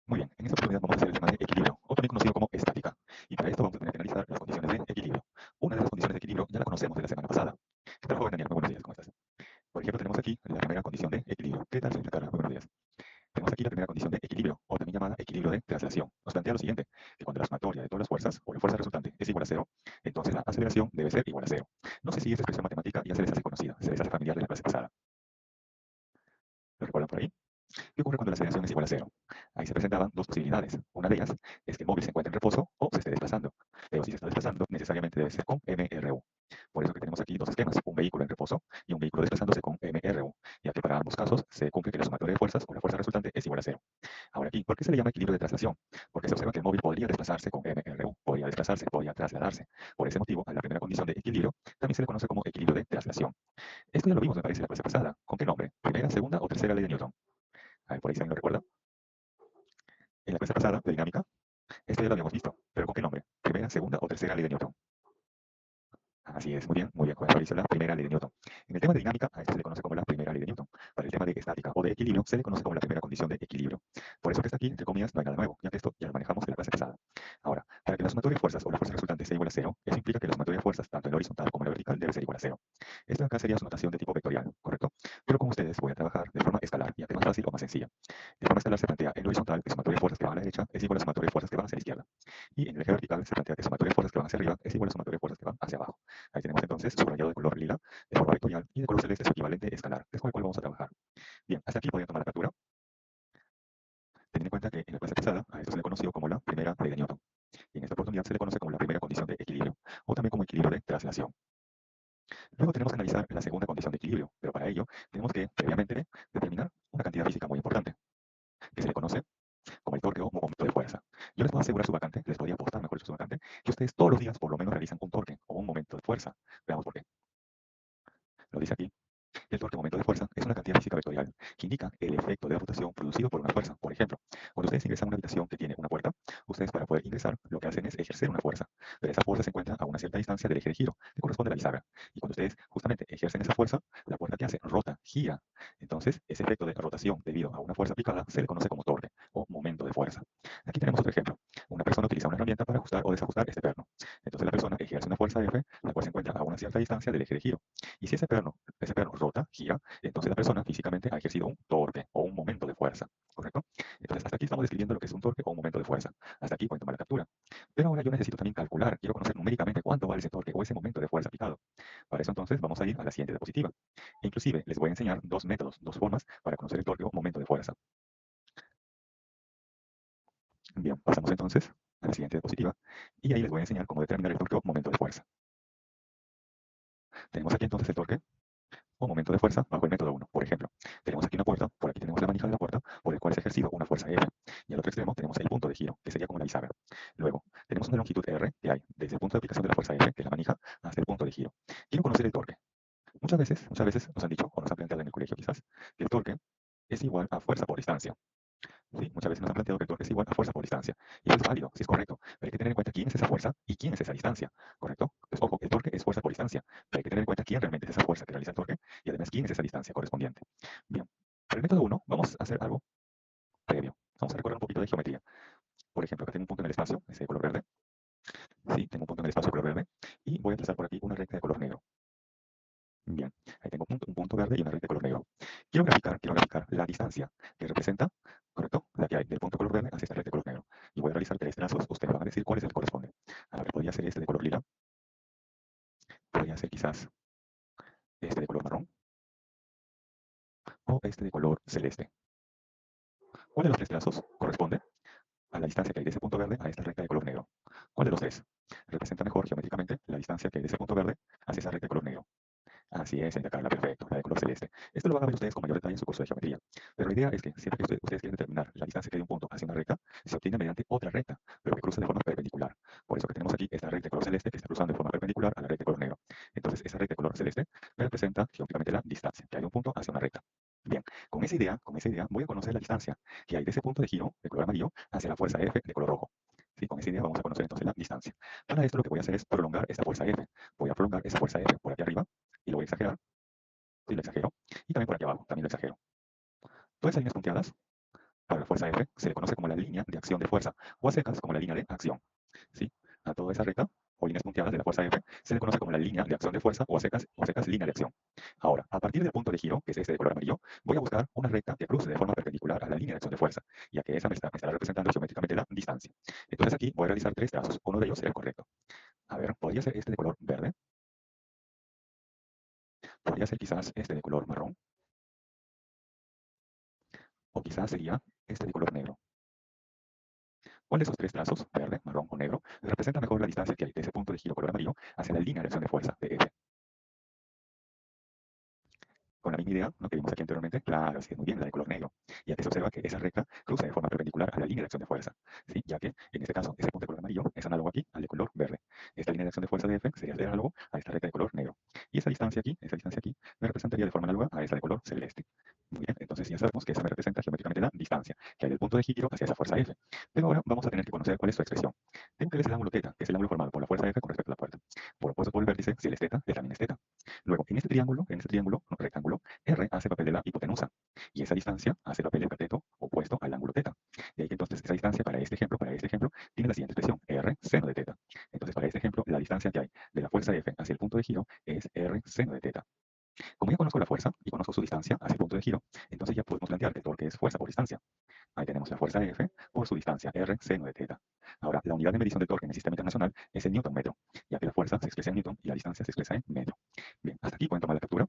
Muy bien, en esta oportunidad vamos a hacer el tema de equilibrio, o también conocido como estática. Y para esto vamos a tener que analizar las condiciones de equilibrio. Una de las condiciones de equilibrio ya la conocemos de la semana pasada. ¿Qué tal, joven Daniel? Muy buenos días, ¿cómo estás? Por ejemplo, tenemos aquí la primera condición de equilibrio. ¿Qué tal, señora Carla? Muy buenos días. Tenemos aquí la primera condición de equilibrio, o también llamada equilibrio de traslación. Nos plantea lo siguiente, que cuando la sumatoria de todas las fuerzas, o la fuerza resultante, es igual a cero, entonces la aceleración debe ser igual a cero. No sé si esta expresión matemática ya se les hace conocida, se les hace familiar de la clase pasada. ¿Lo recuerdan por ahí? ¿Qué ocurre cuando la aceleración es igual a cero? Ahí se presentaban dos posibilidades. Una de ellas es que el móvil se encuentre en reposo o se esté desplazando. Pero si se está desplazando, necesariamente debe ser con mRU. Por eso que tenemos aquí dos esquemas, un vehículo en reposo y un vehículo desplazándose con mRU, ya que para ambos casos se cumple que la sumatoria de fuerzas o la fuerza resultante es igual a cero. Ahora aquí, ¿por qué se le llama equilibrio de traslación? Porque se observa que el móvil podría desplazarse con mRU, podría desplazarse, podría trasladarse. Por ese motivo, a la primera condición de equilibrio también se le conoce como equilibrio de traslación. Esto ya lo vimos, me parece, la clase pasada. ¿Con qué nombre? ¿Primera, segunda o tercera ley de Newton? A ver, por ahí se me lo recuerda. En la clase pasada de dinámica, esto ya lo habíamos visto, pero ¿con qué nombre? ¿Primera, segunda o tercera ley de Newton? Así es, muy bien, joven Fabricio, la primera ley de Newton. En el tema de dinámica, a esto se le conoce como la primera ley de Newton. Para el tema de estática o de equilibrio, se le conoce como la primera condición de equilibrio. Por eso que está aquí, entre comillas, no hay nada nuevo, ya que esto ya lo manejamos en la clase pasada. Ahora, para que la sumatoria de fuerzas o la fuerza resultante sea igual a cero, eso implica que la sumatoria de fuerzas, tanto en la horizontal como en la vertical, debe ser igual a cero. Esto acá sería su notación de tipo vectorial, ¿correcto? Pero con ustedes voy a trabajar de forma escalar, ya que es más fácil o más sencilla. De forma escalar se plantea en la horizontal que sumatoria de fuerzas que van a la derecha es igual a sumatoria de fuerzas que van hacia la izquierda. Y en el eje vertical se plantea que sumatoria de fuerzas que van hacia arriba es igual a sumatoria de fuerzas que van hacia abajo. Ahí tenemos entonces subrayado de color lila, de forma vectorial, y de color celeste su equivalente escalar, que es con el cual vamos a trabajar. Bien, hasta aquí podrían tomar la captura, teniendo en cuenta que en la clase pasada a esto se le conoció como la primera ley de Newton. Y en esta oportunidad se le conoce como la primera condición de equilibrio, o también como equilibrio de traslación. Luego tenemos que analizar la segunda condición de equilibrio, pero para ello tenemos que previamente determinar una cantidad física muy importante, que se le conoce como el torque o momento de fuerza. Yo les puedo asegurar su vacante, les podría apostar, mejor dicho, su vacante, que ustedes todos los días por lo menos realizan un torque o un momento de fuerza. Veamos por qué. Lo dice aquí. El torque momento de fuerza es una cantidad física vectorial que indica el efecto de rotación producido por una fuerza. Por ejemplo, cuando ustedes ingresan a una habitación que tiene una puerta, ustedes para poder ingresar lo que hacen es ejercer una fuerza, pero esa fuerza se encuentra a una cierta distancia del eje de giro, que corresponde a la bisagra. Y cuando ustedes justamente ejercen esa fuerza, la puerta que hace rota, gira. Entonces, ese efecto de rotación debido a una fuerza aplicada se le conoce como torque o momento de fuerza. Aquí tenemos otro ejemplo. Una persona utiliza una herramienta para ajustar o desajustar este perno. Entonces la persona ejerce una fuerza F, la cual se encuentra a una cierta distancia del eje de giro. Y si ese perno rota, gira, entonces la persona físicamente ha ejercido un torque o un momento de fuerza, ¿correcto? Entonces hasta aquí estamos describiendo lo que es un torque o un momento de fuerza. Hasta aquí pueden tomar la captura. Pero ahora yo necesito también calcular, quiero conocer numéricamente cuánto vale ese torque o ese momento de fuerza aplicado. Para eso entonces vamos a ir a la siguiente diapositiva. E inclusive les voy a enseñar dos métodos, dos formas para conocer el torque o momento de fuerza. Bien, pasamos entonces a la siguiente diapositiva y ahí les voy a enseñar cómo determinar el torque o momento de fuerza. Tenemos aquí entonces el torque o momento de fuerza bajo el método 1. Por ejemplo, tenemos aquí una puerta, por aquí tenemos la manija de la puerta, por el cual se ha ejercido una fuerza F. Y al otro extremo tenemos el punto de giro, que sería como la bisagra. Luego, tenemos una longitud R que hay desde el punto de aplicación de la fuerza F, que es la manija, hasta el punto de giro. Quiero conocer el torque. Muchas veces nos han dicho, o nos han planteado en el colegio quizás, que el torque es igual a fuerza por distancia. Sí, muchas veces nos han planteado que el torque es igual a fuerza por distancia. Y eso es válido, sí es correcto. Pero hay que tener en cuenta quién es esa fuerza y quién es esa distancia, ¿correcto? Pues ojo, el torque es fuerza por distancia, pero hay que tener en cuenta quién realmente es esa fuerza que realiza el torque y además quién es esa distancia correspondiente. Bien, para el método 1 vamos a hacer algo previo. Vamos a recordar un poquito de geometría. Por ejemplo, acá tengo un punto en el espacio, ese de color verde. Sí, tengo un punto en el espacio de color verde. Y voy a trazar por aquí una recta de color negro. Bien, ahí tengo un punto verde y una recta de color negro. Quiero graficar la distancia que representa, ¿correcto? La que hay del punto color verde hacia esta recta de color negro. Y voy a realizar tres trazos. Ustedes van a decir cuál es el que corresponde. A ver, podría ser este de color lila, podría ser quizás este de color marrón o este de color celeste. ¿Cuál de los tres trazos corresponde a la distancia que hay de ese punto verde a esta recta de color negro? ¿Cuál de los tres representa mejor geométricamente la distancia que hay de ese punto verde hacia esa recta de color negro? Así es, señora Carla, perfecto, la de color celeste. Esto lo van a ver ustedes con mayor detalle en su curso de geometría. Pero la idea es que siempre que ustedes quieren determinar la distancia que hay de un punto hacia una recta, se obtiene mediante otra recta, pero que cruza de forma perpendicular. Por eso que tenemos aquí esta recta de color celeste que está cruzando de forma perpendicular a la recta de color negro. Entonces, esa recta de color celeste representa geométricamente la distancia que hay de un punto hacia una recta. Bien, con esa idea voy a conocer la distancia que hay de ese punto de giro de color amarillo hacia la fuerza F de color rojo. Sí, con esa idea vamos a conocer entonces la distancia. Para esto lo que voy a hacer es prolongar esta fuerza F. Voy a prolongar esa fuerza F por aquí arriba y lo voy a exagerar. Sí, lo exagero. Y también por aquí abajo, también lo exagero. Todas esas líneas punteadas Para la fuerza F se le conoce como la línea de acción de fuerza, o a secas como la línea de acción. ¿Sí? A toda esa recta o líneas punteadas de la fuerza F se le conoce como la línea de acción de fuerza o a secas línea de acción. Ahora, a partir del punto de giro, que es este de color amarillo, voy a buscar una recta que cruce de forma perpendicular a la línea de acción de fuerza, ya que esa me estará representando geométricamente la distancia. Entonces aquí voy a realizar tres trazos. Uno de ellos será el correcto. A ver, podría ser este de color verde, podría ser quizás este de color marrón, o quizás sería este de color negro. ¿Cuál de esos tres trazos, verde, marrón o negro, representa mejor la distancia que hay de ese punto de giro color amarillo hacia la línea de acción de fuerza de F? Con la misma idea, ¿no? Que vimos aquí anteriormente, claro, sí, muy bien, la de color negro. Y aquí se observa que esa recta cruza de forma perpendicular a la línea de acción de fuerza, ¿sí? Ya que, en este caso, ese punto de color amarillo es análogo aquí al de color verde. Esta línea de acción de fuerza de F sería análogo a esta recta de color negro. Y esa distancia aquí, me representaría de forma análoga a esta de color celeste. Muy bien, entonces ya sabemos que esa me representa geométricamente la distancia que hay del punto de giro hacia esa fuerza F. Pero ahora vamos a tener que conocer cuál es su expresión. Tengo que ver el ángulo θ, que es el ángulo formado por la fuerza F con respecto a la puerta. Por opuesto por el vértice, si él es θ, él también es θ. Luego, en este triángulo, no, rectángulo, R hace papel de la hipotenusa y esa distancia hace papel del cateto opuesto al ángulo θ. De ahí que entonces esa distancia para este ejemplo, tiene la siguiente expresión, R seno de θ. Entonces para este ejemplo, la distancia que hay de la fuerza F hacia el punto de giro es R seno de θ. Como ya conozco la fuerza y conozco su distancia hacia el punto de giro, entonces ya podemos plantear que el torque es fuerza por distancia. Ahí tenemos la fuerza F por su distancia R seno de θ. Ahora, la unidad de medición del torque en el sistema internacional es el newton metro, ya que la fuerza se expresa en newton y la distancia se expresa en metro. Bien, hasta aquí pueden tomar la captura.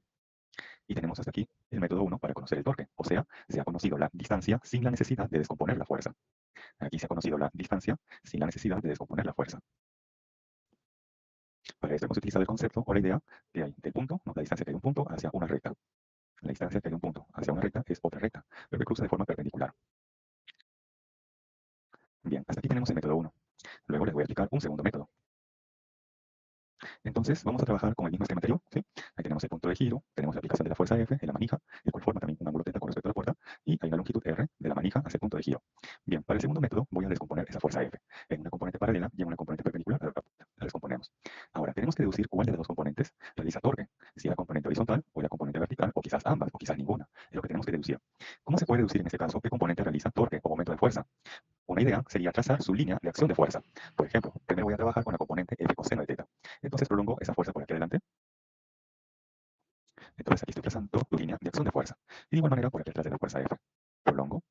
Y tenemos hasta aquí el método 1 para conocer el torque, o sea, se ha conocido la distancia sin la necesidad de descomponer la fuerza. Aquí se ha conocido la distancia sin la necesidad de descomponer la fuerza. Para esto hemos utilizado el concepto o la idea que hay del punto, ¿no? La distancia que hay de un punto hacia una recta. La distancia que hay de un punto hacia una recta es otra recta, pero que cruza de forma perpendicular. Bien, hasta aquí tenemos el método 1. Luego les voy a aplicar un segundo método. Entonces, vamos a trabajar con el mismo esquema anterior, ¿sí? Ahí tenemos el punto de giro, tenemos la aplicación de la fuerza F en la manija, el cual forma también un ángulo θ con respecto a la puerta, y hay una longitud R de la manija hacia el punto de giro. Bien, para el segundo método voy a descomponer esa fuerza F en una componente paralela y en una componente perpendicular a la puerta. La descomponemos. Ahora, tenemos que deducir cuál de las dos componentes realiza torque, si la componente horizontal o la componente vertical, o quizás ambas, o quizás ninguna. Es lo que tenemos que deducir. ¿Cómo se puede deducir en este caso qué componente realiza torque o momento de fuerza? Una idea sería trazar su línea de acción de fuerza. Por ejemplo, primero voy a trabajar con la componente F coseno de θ. Entonces prolongo esa fuerza por aquí adelante. Entonces aquí estoy trazando tu línea de acción de fuerza. Y de igual manera por aquí atrás de la fuerza F. Prolongo.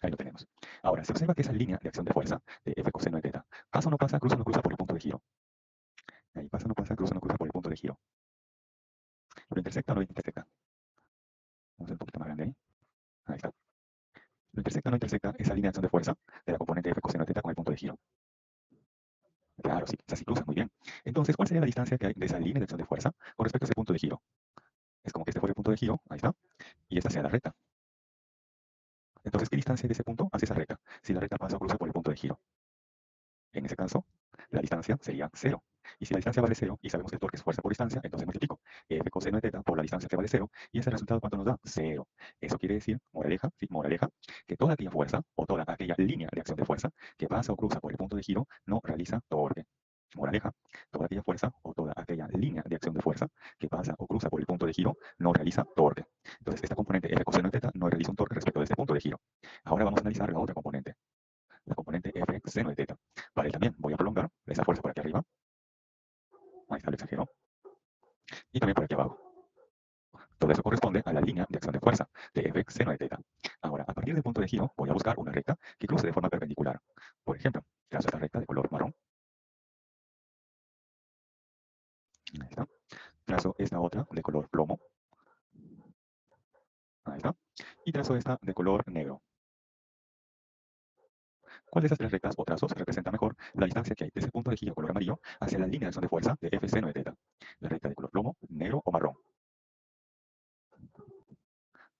Ahí lo tenemos. Ahora, se observa que esa línea de acción de fuerza de F coseno de θ pasa o no pasa, cruza o no cruza por el punto de giro. Ahí pasa o no pasa, cruza o no cruza por el punto de giro. ¿Lo intersecta o no lo intersecta? Vamos a hacer un poquito más grande ahí. Ahí está. ¿Lo intersecta o no intersecta esa línea de acción de fuerza de la componente F coseno de θ con el punto de giro? Claro, sí, esa sí cruza, muy bien. Entonces, ¿cuál sería la distancia que hay de esa línea de acción de fuerza con respecto a ese punto de giro? Es como que este fuera el punto de giro, ahí está, y esta sea la recta. Entonces, ¿qué distancia hay de ese punto hacia esa recta? Si la recta pasa o cruza por el punto de giro. En ese caso, la distancia sería 0. Y si la distancia vale 0 y sabemos que el torque es fuerza por distancia, entonces multiplico F coseno de θ por la distancia que vale 0 y ese resultado ¿cuánto nos da? 0. Eso quiere decir, moraleja, sí, moraleja, que toda aquella fuerza o toda aquella línea de acción de fuerza que pasa o cruza por el punto de giro no realiza torque. Moraleja, toda aquella fuerza o toda aquella línea de acción de fuerza que pasa o cruza por el punto de giro no realiza torque. Entonces, esta componente F coseno de θ no realiza un torque respecto de este punto de giro. Ahora vamos a analizar la otra componente, la componente F seno de θ. Para él también voy a prolongar esa fuerza por aquí arriba. Ahí está, lo exagero. Y también por aquí abajo. Todo eso corresponde a la línea de acción de fuerza de F seno de θ. Ahora, a partir del punto de giro, voy a buscar una recta que cruce de forma perpendicular. Por ejemplo, trazo esta recta de color marrón. Ahí está. Trazo esta otra de color plomo. Ahí está. Y trazo esta de color negro. ¿Cuál de esas tres rectas o trazos representa mejor la distancia que hay de ese punto de giro color amarillo hacia la línea de acción de fuerza de F seno de θ? ¿La recta de color plomo, negro o marrón?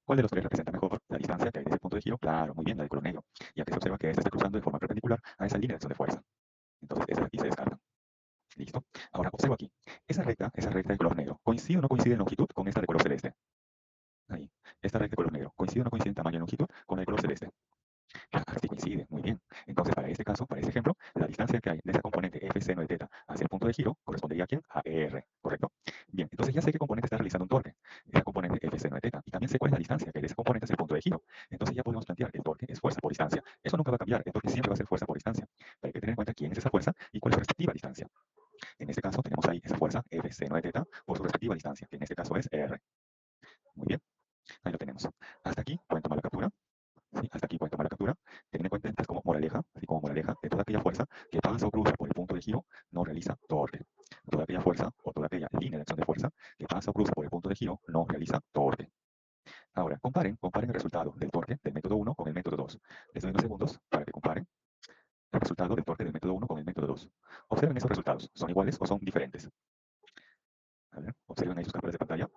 ¿Cuál de los tres representa mejor la distancia que hay de ese punto de giro? Claro, muy bien, la de color negro, ya que se observa que esta está cruzando de forma perpendicular a esa línea de acción de fuerza. Entonces, esas aquí se descartan. ¿Listo? Ahora, observo aquí. Esa recta de color negro, ¿coincide o no coincide en longitud con esta de color celeste? Ahí. Esta recta de color negro, ¿coincide o no coincide en tamaño y longitud con la de color celeste? Claro, sí coincide, muy bien. Entonces, para este caso, para este ejemplo, la distancia que hay de esa componente f seno de teta hacia el punto de giro correspondería a quién? A R, ¿correcto? Bien, entonces ya sé qué componente está realizando un torque, es la componente f seno de teta, y también sé cuál es la distancia que hay de esa componente hacia el punto de giro. Entonces ya podemos plantear que el torque es fuerza por distancia. Eso nunca va a cambiar, el torque siempre va a ser fuerza por distancia. Pero hay que tener en cuenta quién es esa fuerza y cuál es su respectiva distancia. En este caso, tenemos ahí esa fuerza f seno de teta por su respectiva distancia, que en este caso es R. Muy bien, ahí lo tenemos. Hasta aquí pueden tomar la captura. ¿Sí? Hasta aquí pueden tomar la captura. Teniendo en cuenta entonces como moraleja, así como moraleja, de toda aquella fuerza que pasa o cruza por el punto de giro no realiza torque. Toda aquella fuerza o toda aquella línea de acción de fuerza que pasa o cruza por el punto de giro no realiza torque. Ahora, comparen el resultado del torque del método 1 con el método 2. Les doy unos segundos para que comparen el resultado del torque del método 1 con el método 2. Observen esos resultados. ¿Son iguales o son diferentes? A ver, observen ahí sus capturas de pantalla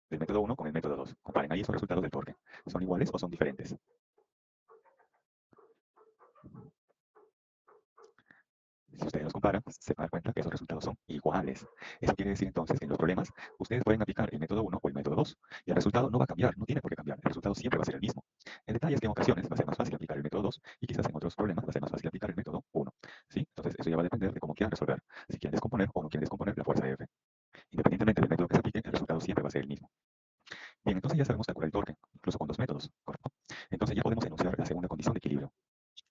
del método 1 con el método 2. Comparen ahí esos resultados del torque. ¿Son iguales o son diferentes? Si ustedes los comparan, se van a dar cuenta que esos resultados son iguales. Eso quiere decir entonces que en los problemas ustedes pueden aplicar el método 1 o el método 2 y el resultado no va a cambiar, no tiene por qué cambiar. El resultado siempre va a ser el mismo. El detalle es que en ocasiones va a ser más fácil aplicar el método 2 y quizás en otros problemas va a ser más fácil aplicar el método 1. ¿Sí? Entonces eso ya va a depender de cómo quieran resolver. Si quieren descomponer o no quieren descomponer la fuerza F. Independientemente del método que se aplique, el resultado siempre va a ser el mismo. Bien, entonces ya sabemos calcular el torque, incluso con dos métodos, ¿correcto? Entonces ya podemos enunciar la segunda condición de equilibrio.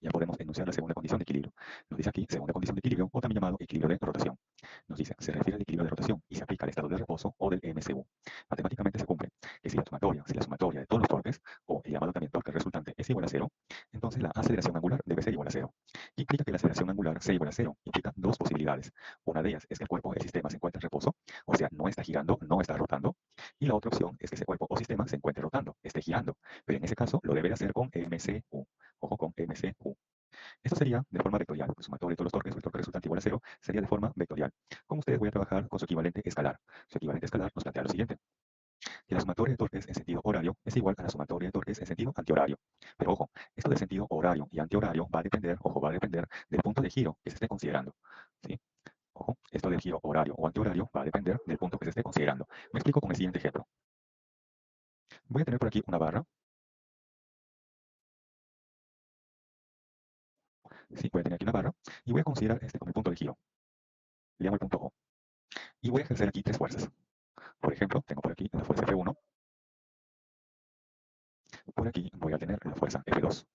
Ya podemos enunciar la segunda condición de equilibrio. Nos dice aquí segunda condición de equilibrio o también llamado equilibrio de rotación. Nos dice, se refiere al equilibrio de rotación y se aplica al estado de reposo o del MCU. Matemáticamente se cumple que si la sumatoria de todos los torques, o el llamado también torque resultante, es igual a cero, entonces la aceleración angular debe ser igual a cero. ¿Qué implica que la aceleración angular sea igual a cero? Implica dos posibilidades. Una de ellas es que el cuerpo, el sistema se encuentre en reposo, o sea, no está girando, no está rotando. Y la otra opción es que ese cuerpo o sistema se encuentre rotando, esté girando. Pero en ese caso lo debe hacer con MCU. Ojo con MCU. Esto sería de forma vectorial. El sumatorio de todos los torques, o el torque resultante igual a cero, sería de forma vectorial. Con ustedes voy a trabajar con su equivalente escalar. Su equivalente escalar nos plantea lo siguiente: que la sumatoria de torques en sentido horario es igual a la sumatoria de torques en sentido antihorario. Pero ojo, esto del sentido horario y antihorario va a depender, ojo, va a depender del punto de giro que se esté considerando. ¿Sí? Ojo, esto del giro horario o antihorario va a depender del punto que se esté considerando. Me explico con el siguiente ejemplo. Voy a tener por aquí una barra. Sí, voy a tener aquí una barra y voy a considerar este como el punto de giro. Le llamo el punto O. Y voy a ejercer aquí tres fuerzas. Por ejemplo, tengo por aquí la fuerza F1. Por aquí voy a tener la fuerza F2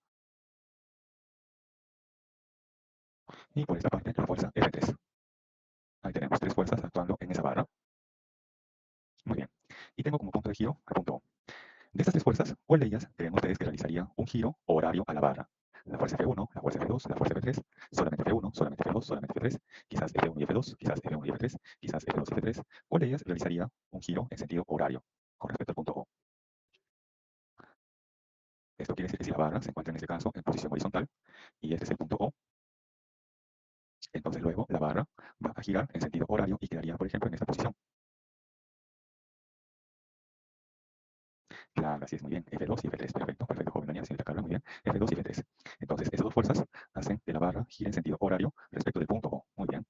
y por esta parte la fuerza F3. Ahí tenemos tres fuerzas actuando en esa barra. Muy bien. Y tengo como punto de giro al punto O. De estas tres fuerzas, ¿cuál de ellas creen ustedes que realizaría un giro horario a la barra? La fuerza F1, la fuerza F2, la fuerza F3, solamente F1, solamente F2, solamente F3, quizás F1 y F2, quizás F1 y F3, quizás F2 y F3. ¿Cuál de ellas realizaría un giro en sentido horario con respecto al punto O? Esto quiere decir que si la barra se encuentra en este caso en posición horizontal y este es el punto O, entonces luego la barra va a girar en sentido horario y quedaría, por ejemplo, en esta posición. Claro, así es, muy bien. F2 y F3, perfecto, perfecto, joven Daniel, señorita Carla, muy bien. F2 y F3. Entonces, esas dos fuerzas hacen que la barra gire en sentido horario respecto del punto O. Muy bien.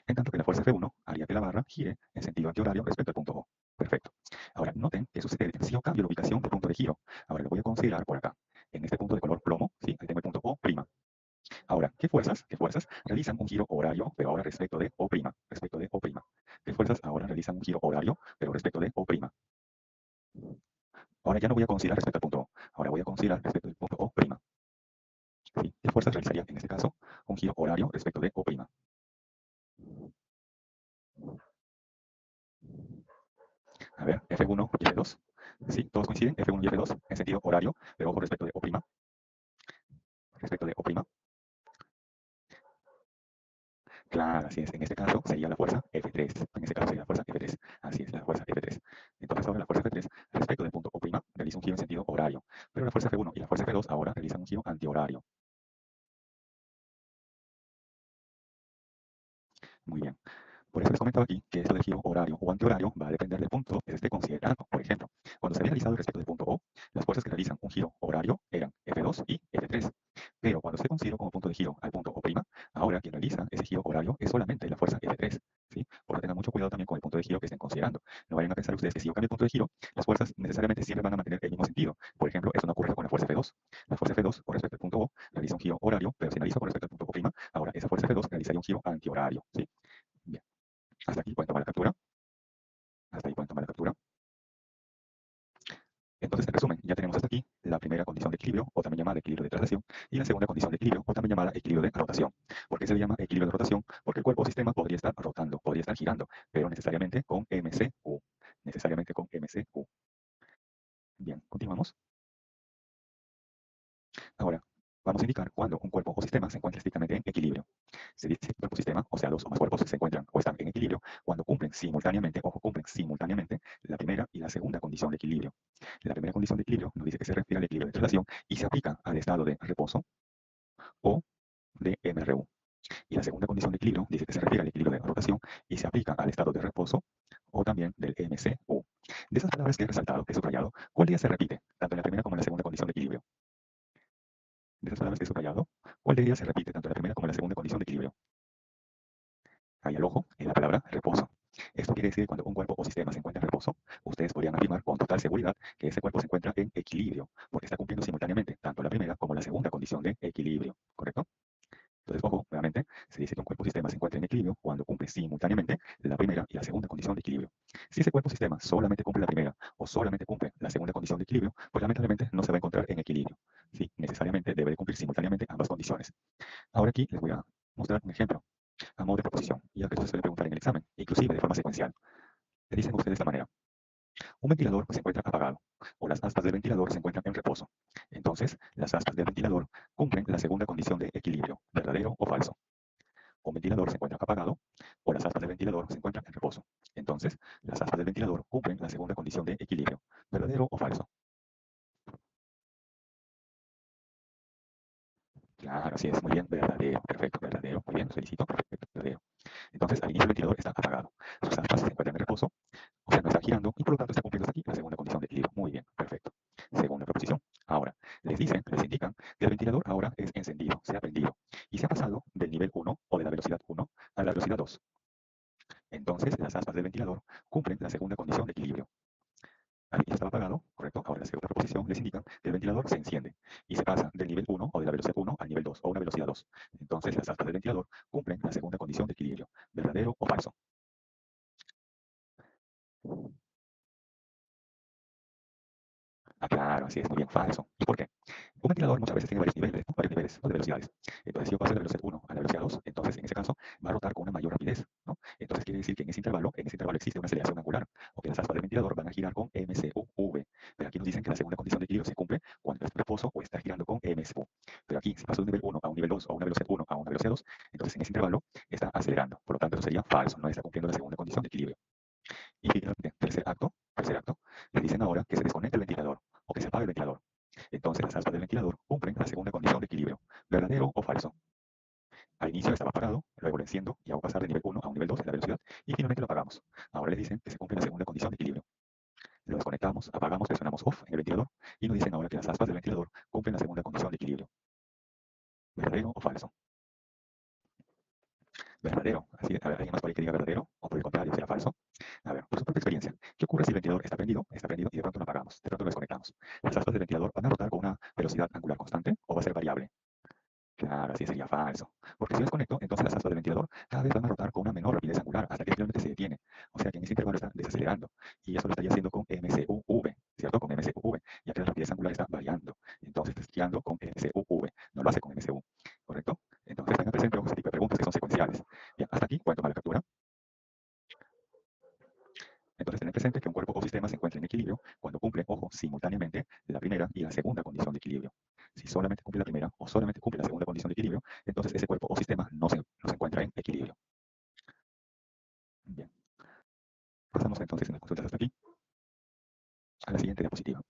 En tanto que la fuerza F1 haría que la barra gire en sentido antihorario respecto al punto O. Perfecto. Ahora, noten que sucede si yo cambio la ubicación del punto de giro. Ahora lo voy a considerar por acá, en este punto de color plomo, ¿sí? Ahí tengo el punto O'. Ahora, ¿qué fuerzas realizan un giro horario, pero ahora respecto de O'? Respecto de O'. ¿Qué fuerzas ahora realizan un giro horario, pero respecto de O'? Ahora ya no voy a considerar respecto al punto O, ahora voy a considerar respecto al punto O'. ¿Sí? ¿Qué fuerzas realizarían en este caso un giro horario respecto de O'? A ver, F1 y F2. Sí, todos coinciden, F1 y F2 en sentido horario, pero ojo respecto de O'. Respecto de O'. Claro, así es. En este caso sería la fuerza F3. En este caso sería la fuerza F3. Así es, la fuerza F3. Entonces ahora la fuerza F3 respecto del punto O' realiza un giro en sentido horario, pero la fuerza F1 y la fuerza F2 ahora realizan un giro antihorario. Muy bien. Por eso les comentaba aquí que esto del giro horario o antihorario va a depender del punto que se esté considerando. Por ejemplo, cuando se había realizado respecto del punto O, las fuerzas que realizan un giro horario eran F2 y F3. Pero cuando se consideró como punto de giro al punto O', ahora quien realiza ese giro horario es solamente la fuerza F3. ¿Sí? Por lo tengan mucho cuidado también con el punto de giro que estén considerando. No vayan a pensar ustedes que si yo cambio el punto de giro, las fuerzas necesariamente siempre van a mantener el mismo sentido. Por ejemplo, eso no ocurre con la fuerza F2. La fuerza F2 con respecto realiza un giro horario, pero si analizo con respecto al punto O', ahora esa fuerza F2 realizaría un giro antihorario, ¿sí? Bien, hasta aquí pueden tomar la captura. Hasta ahí pueden tomar la captura. Entonces, en resumen, ya tenemos hasta aquí la primera condición de equilibrio, o también llamada equilibrio de traslación, y la segunda condición de equilibrio, o también llamada equilibrio de rotación. ¿Por qué se le llama equilibrio de rotación? Porque el cuerpo o sistema podría estar rotando, podría estar girando, pero necesariamente con MCU. Necesariamente con MCU. Bien, continuamos. Ahora, vamos a indicar cuando un cuerpo o sistema se encuentra estrictamente en equilibrio. Se dice que cuerpo o sistema, o sea, dos o más cuerpos se encuentran o están en equilibrio cuando cumplen simultáneamente, ojo, cumplen simultáneamente la primera y la segunda condición de equilibrio. La primera condición de equilibrio nos dice que se refiere al equilibrio de traslación y se aplica al estado de reposo o de MRU. Y la segunda condición de equilibrio dice que se refiere al equilibrio de rotación y se aplica al estado de reposo o también del MCU. De esas palabras que he resaltado, que he subrayado, ¿cuál de ellas se repite, tanto en la primera como en la segunda condición de equilibrio? De esas palabras que he subrayado, ¿cuál de ellas se repite tanto en la primera como en la segunda condición de equilibrio? Ahí al ojo, en la palabra reposo. Esto quiere decir que cuando un cuerpo o sistema se encuentra en reposo, ustedes podrían afirmar con total seguridad que ese cuerpo se encuentra en equilibrio, porque está cumpliendo simultáneamente tanto la primera como la segunda condición de equilibrio, ¿correcto? Entonces, ojo, nuevamente, se dice que un cuerpo o sistema se encuentra en equilibrio cuando cumple simultáneamente la primera y la segunda condición de equilibrio. Si ese cuerpo o sistema solamente cumple la primera o solamente cumple la segunda condición de equilibrio, pues lamentablemente no se va a encontrar en equilibrio. Sí, necesariamente debe de cumplir simultáneamente ambas condiciones. Ahora aquí les voy a mostrar un ejemplo a modo de proposición, y al que se suele preguntar en el examen, inclusive de forma secuencial. Le dicen ustedes de esta manera: un ventilador se encuentra apagado o las aspas del ventilador se encuentran en reposo. Entonces, las aspas del ventilador cumplen la segunda condición de equilibrio, verdadero o falso. Un ventilador se encuentra apagado o las aspas del ventilador se encuentran en reposo. Entonces, las aspas del ventilador cumplen la segunda condición de equilibrio, verdadero o falso. Claro, así es, muy bien, verdadero, perfecto, verdadero, muy bien, los felicito, perfecto, verdadero. Entonces, al inicio el ventilador está apagado, sus aspas se encuentran en reposo, o sea, no está girando y por lo tanto está cumpliendo hasta aquí la segunda condición de equilibrio. Muy bien, perfecto. Segunda proposición. Ahora, les indican que el ventilador ahora es encendido, se ha prendido y se ha pasado del nivel 1 o de la velocidad 1 a la velocidad 2. Entonces, las aspas del ventilador cumplen la segunda condición de equilibrio. Al inicio estaba apagado, correcto. Ahora, la segunda proposición les indica que el ventilador se enciende y se pasa del nivel 1 o de la velocidad 1 al nivel 2 o una velocidad 2. Entonces, las aspas del ventilador cumplen la segunda condición de equilibrio, verdadero o falso. Ah, claro, así es, muy bien, falso. ¿Y por qué? Un ventilador muchas veces tiene varios niveles, ¿no? Varios niveles, ¿no? De velocidades. Entonces, si yo paso de la velocidad 1 a la velocidad 2, entonces en ese caso va a rotar con una mayor rapidez, ¿no? Entonces quiere decir que en ese intervalo existe una aceleración angular, o que las aspas del ventilador van a girar con MCUV. Pero aquí nos dicen que la segunda condición de equilibrio se cumple cuando está en reposo o está girando con MSU. Pero aquí, si paso de un nivel 1 a un nivel 2 o una velocidad 1 a una velocidad 2, entonces en ese intervalo está acelerando. Por lo tanto, eso sería falso, no está cumpliendo la segunda condición de equilibrio. Y finalmente, tercer acto, le dicen ahora que se desconecta el ventilador o que se apague el ventilador. Entonces las aspas del ventilador cumplen la segunda condición de equilibrio, verdadero o falso. Al inicio estaba apagado, luego lo enciendo y hago pasar de nivel 1 a un nivel 2 en la velocidad y finalmente lo apagamos. Ahora le dicen que se cumple la segunda condición de equilibrio. Lo desconectamos, apagamos, presionamos off en el ventilador y nos dicen ahora que las aspas del ventilador cumplen la segunda condición de equilibrio, verdadero o falso. Verdadero. Así, a ver, ¿alguien más por ahí que diga verdadero? O por el contrario, será falso. A ver, por su propia experiencia, ¿qué ocurre si el ventilador está prendido y de pronto lo apagamos? De pronto lo desconectamos. ¿Las aspas del ventilador van a rotar con una velocidad angular constante o va a ser variable? Claro, así sería falso. Porque si lo desconecto, entonces las aspas del ventilador cada vez van a rotar con una menor rapidez angular hasta que finalmente se detiene. O sea que en ese intervalo está desacelerando. Y eso lo estaría haciendo con MCUV, ¿cierto? Con MCUV, ya que la rapidez angular está variando. Entonces está girando con MCUV, no lo hace con MCU, ¿correcto? Entonces tengan presente ese tipo de preguntas que son secuenciales. Bien, hasta aquí pueden tomar la captura. Entonces, tener presente que un cuerpo o sistema se encuentra en equilibrio cuando cumple, ojo, simultáneamente la primera y la segunda condición de equilibrio. Si solamente cumple la primera o solamente cumple la segunda condición de equilibrio, entonces ese cuerpo o sistema no se encuentra en equilibrio. Bien, pasamos entonces en las consultas hasta aquí a la siguiente diapositiva.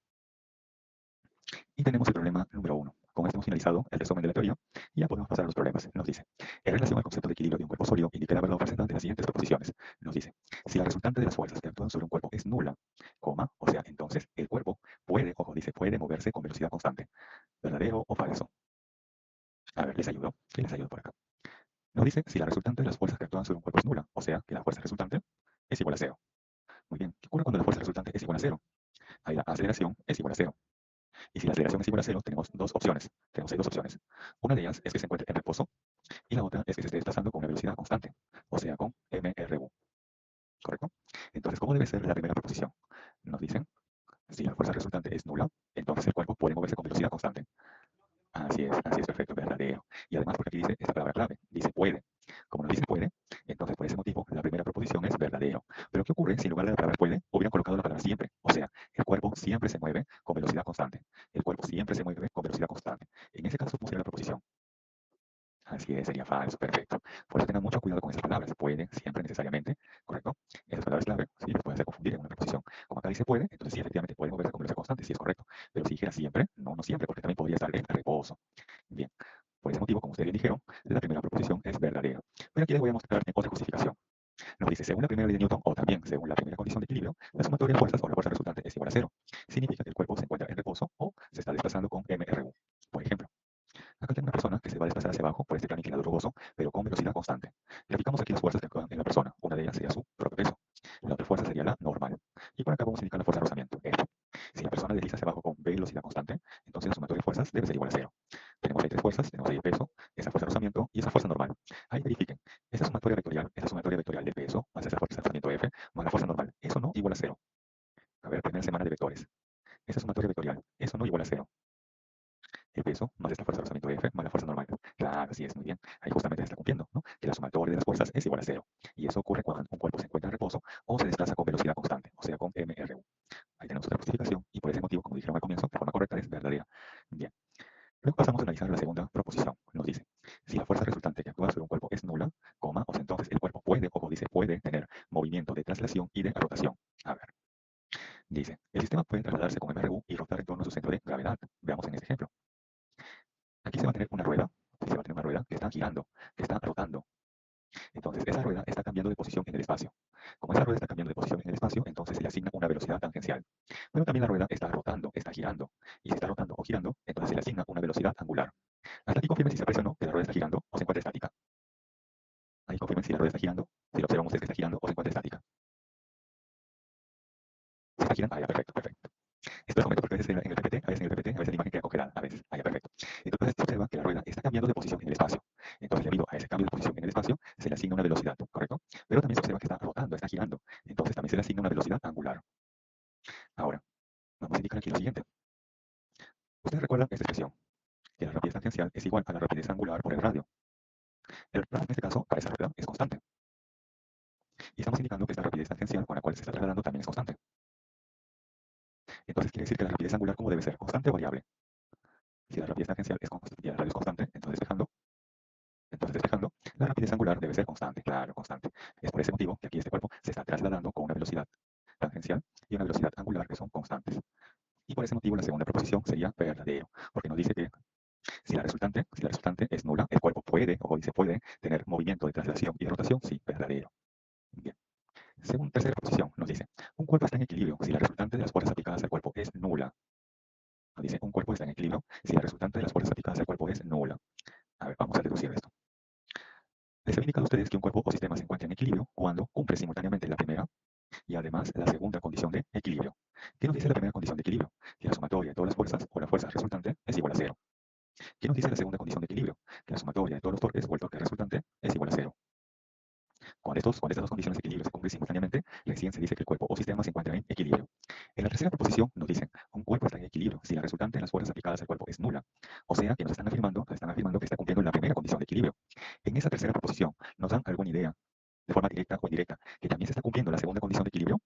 Y tenemos el problema número 1. Con esto hemos finalizado el resumen de la teoría y ya podemos pasar a los problemas. Nos dice, en relación al concepto de equilibrio de un cuerpo sólido, indique la verdad o falsedad de las siguientes proposiciones. Nos dice, si la resultante de las fuerzas que actúan sobre un cuerpo es nula, coma, o sea, entonces el cuerpo puede, ojo, dice, puede moverse con velocidad constante. ¿Verdadero o falso? A ver, les ayudo. ¿Qué les ayudo por acá? Nos dice, si la resultante de las fuerzas que actúan sobre un cuerpo es nula, o sea, que la fuerza resultante es igual a cero. Muy bien, ¿qué ocurre cuando la fuerza resultante es igual a cero? Ahí la aceleración es igual a cero. Y si la aceleración es igual a cero, tenemos dos opciones. Tenemos ahí dos opciones. Una de ellas es que se encuentre en reposo y la otra es que se esté desplazando con una velocidad constante, o sea, con mRU, ¿correcto? Entonces, ¿cómo debe ser la primera proposición? Nos dicen, si la fuerza resultante es nula, entonces el cuerpo puede moverse con velocidad constante. Así es, perfecto, verdadero. Y además, porque aquí dice esta palabra clave, dice puede. Como nos dice puede, entonces por ese motivo la primera proposición es verdadero. Pero ¿qué ocurre si en lugar de la palabra puede hubieran colocado la palabra siempre? O sea, el cuerpo siempre se mueve con velocidad constante. El cuerpo siempre se mueve con velocidad constante. En ese caso, ¿cómo sería la proposición? Así es, sería falso, perfecto. Por eso tengan mucho cuidado con esas palabras. Puede, siempre, necesariamente, ¿correcto? Esas palabras clave, sí, las pueden hacer confundir en una preposición. Como acá dice puede, entonces sí, efectivamente puede moverse con velocidad constante, sí es correcto. Pero si dijera siempre, no, no siempre, porque también podría estar en reposo. Bien, por ese motivo, como ustedes bien dijeron, la primera proposición es verdadera. Pero aquí les voy a mostrar otra justificación. Nos dice, según la primera ley de Newton, o también según la primera condición de equilibrio, la sumatoria de fuerzas o la fuerza resultante es igual a cero. Significa que el cuerpo se encuentra en reposo o se está desplazando con mRU. Por ejemplo, acá tengo una persona que se va a desplazar hacia abajo por este plano inclinado rugoso, pero con velocidad constante. Le aplicamos aquí las fuerzas que actúan en la persona. Una de ellas sería su propio peso. La otra fuerza sería la normal. Y por acá vamos a indicar la fuerza de rozamiento, F. Si la persona desliza hacia abajo con velocidad constante, entonces la sumatoria de fuerzas debe ser igual a cero. Tenemos ahí tres fuerzas, tenemos ahí el peso, esa fuerza de rozamiento y esa fuerza normal. Ahí verifiquen, esa sumatoria vectorial es la sumatoria vectorial de peso más esa fuerza de rozamiento F más la fuerza normal. Eso no igual a cero. A ver, primera semana de vectores. Esa sumatoria vectorial, eso no igual a cero. El peso más esta fuerza de rozamiento F más la fuerza normal. Claro, así es, muy bien. Ahí justamente se está cumpliendo, ¿no? Que la sumatoria de las fuerzas es igual a cero. Y eso ocurre cuando un cuerpo se encuentra en reposo o se desplaza con velocidad constante, o sea, con mRU. Ahí tenemos otra justificación y por ese motivo, como dijeron al comienzo, de forma correcta es verdadera. Bien. Luego pasamos a analizar la segunda proposición. Nos dice, si la fuerza resultante que actúa sobre un cuerpo es nula, coma, o sea, entonces el cuerpo puede, o dice puede, tener movimiento de traslación y de rotación. A ver, dice, el sistema puede trasladarse con mRU y rotar en torno a su centro de gravedad. Veamos en este ejemplo. Aquí se va a tener una rueda, sí, se va a tener una rueda que está girando, que está rotando. Entonces, esa rueda está cambiando de posición en el espacio. Como esa rueda está cambiando de posición en el espacio, entonces se le asigna una velocidad tangencial. Pero también la rueda está rotando, está girando. Y si está rotando o girando, entonces se le asigna una velocidad angular. Hasta aquí confirmen si se aprecia o no que la rueda está girando o se encuentra estática. Ahí confirmen si la rueda está girando, si lo observan ustedes que está girando o se encuentra estática. Si está girando, ya, perfecto, perfecto. Esto les comento porque a veces en el PPT, a veces en el PPT, a veces la imagen queda congelada, a veces, ya, perfecto. Entonces se observa que la rueda está cambiando de posición en el espacio. Entonces, debido a ese cambio de posición en el espacio, se le asigna una velocidad, ¿correcto? Pero también se observa que está rotando, está girando. Entonces también se le asigna una velocidad angular. Ahora, vamos a indicar aquí lo siguiente. Ustedes recuerdan esta expresión, que la rapidez tangencial es igual a la rapidez angular por el radio. El radio en este caso, para esa rueda, es constante. Y estamos indicando que esta rapidez tangencial con la cual se está trasladando también es constante. Entonces quiere decir que la rapidez angular, ¿cómo debe ser? ¿Constante o variable? Si la rapidez tangencial es constante y el radio es constante, entonces despejando, la rapidez angular debe ser constante, claro, constante. Es por ese motivo que aquí este cuerpo se está trasladando con una velocidad tangencial y una velocidad angular que son constantes. Y por ese motivo la segunda proposición sería verdadero, porque nos dice que si la resultante es nula, el cuerpo puede, o dice puede, tener movimiento de traslación y de rotación, sí, verdadero. Bien. Según tercera proposición, nos dice, un cuerpo está en equilibrio si la resultante de las fuerzas aplicadas al cuerpo es nula. Nos dice, un cuerpo está en equilibrio si la resultante de las fuerzas aplicadas al cuerpo es nula. A ver, vamos a deducir esto. Les he indicado a ustedes que un cuerpo o sistema se encuentra en equilibrio cuando cumple simultáneamente la primera y además la segunda condición de equilibrio. ¿Qué nos dice la primera condición de equilibrio? Que la sumatoria de todas las fuerzas o la fuerza resultante es igual a cero. ¿Qué nos dice la segunda condición de equilibrio? Que la sumatoria de todos los torques o el torque resultante es igual a cero. Cuando estas dos condiciones de equilibrio se cumplen simultáneamente, recién se dice que el cuerpo o sistema se encuentra en equilibrio. En la tercera proposición nos dicen, un cuerpo está en equilibrio si la resultante de las fuerzas aplicadas al cuerpo es nula. O sea que nos están afirmando que está cumpliendo la primera condición de equilibrio. En esa tercera proposición nos dan alguna idea, de forma directa o indirecta, que también se está cumpliendo la segunda condición de equilibrio.